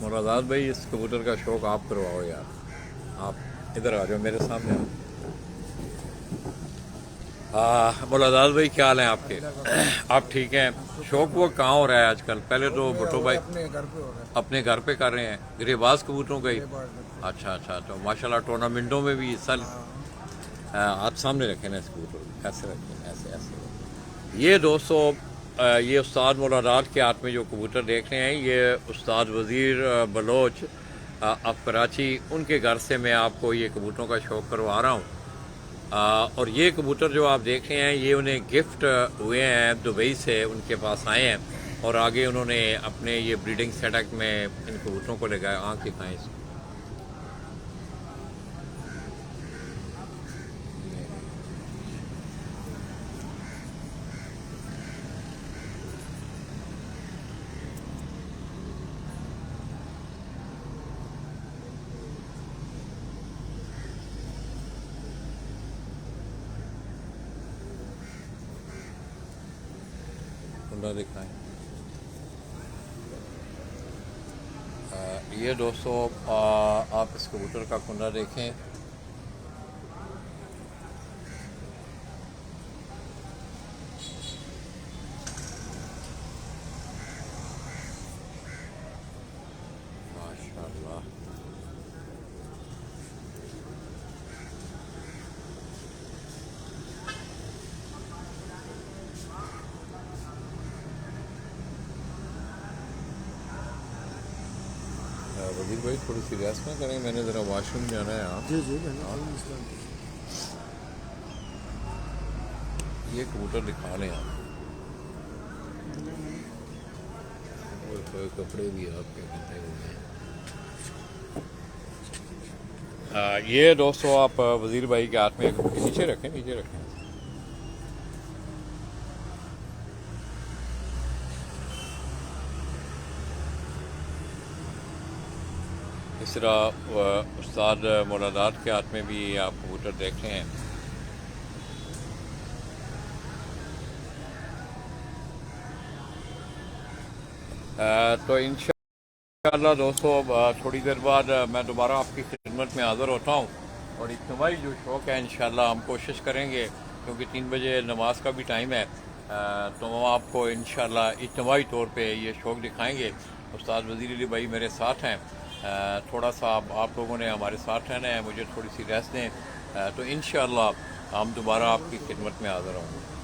मुरादात भाई, इस कबूतर का शौक आप करवाओ यार, आप इधर आ जाओ मेरे सामने। मुरादात भाई क्या हाल है आपके? आप ठीक हैं? शौक वो कहाँ हो रहा है आजकल? पहले तो भुट्टो भाई अपने घर पे कर रहे हैं, गिरेबाज कबूतरों का ही। अच्छा अच्छा, तो माशाल्लाह टूर्नामेंटों में भी हिस्सा। आप सामने रखें ना इस कबूतर को, ऐसे रखें, ऐसे ऐसे। ये दोस्तों, ये उस्ताद मुरादात के हाथ में जो कबूतर देख रहे हैं, ये उस्ताद वज़ीर बलोच अब कराची, उनके घर से मैं आपको ये कबूतरों का शौक़ करवा रहा हूँ। और ये कबूतर जो आप देख रहे हैं, ये उन्हें गिफ्ट हुए हैं दुबई से, उनके पास आए हैं, और आगे उन्होंने अपने ये ब्रीडिंग सेटअप में इन कबूतरों को लगाया। आँख दिखाएं इसको। कुंडा दिखाएं। ये दोस्तों आप इस कबूतर का कुंडा देखें। माशाल्लाह। वजीर भाई थोड़ी सी रेस्ट ना करें, मैंने ज़रा वॉशरूम जाना है। आप जी जी ये कबूतर दिखा लें आप। कपड़े भी आपके कितने हुए हैं। ये दोस्तों आप वजीर भाई के हाथ में नीचे रखें, नीचे रखें। इस तरह उस्ताद मुरादात के हाथ में भी आप कबूतर देख रहे हैं। तो इंशाअल्लाह दोस्तों थोड़ी देर बाद मैं दोबारा आपकी खिदमत में हाज़िर होता हूँ। और इज्तिमाई जो शौक़ है इंशाअल्लाह हम कोशिश करेंगे, क्योंकि 3 बजे नमाज का भी टाइम है, तो हम आपको इंशाअल्लाह इज्तिमाई तौर पे ये शौक़ दिखाएंगे। उस्ताद वज़ीर अली भाई मेरे साथ हैं। थोड़ा सा आप लोगों ने हमारे साथ रहना है, मुझे थोड़ी सी रेस्ट दें, तो इंशाअल्लाह हम दोबारा आपकी खिदमत में हाज़िर होंगे।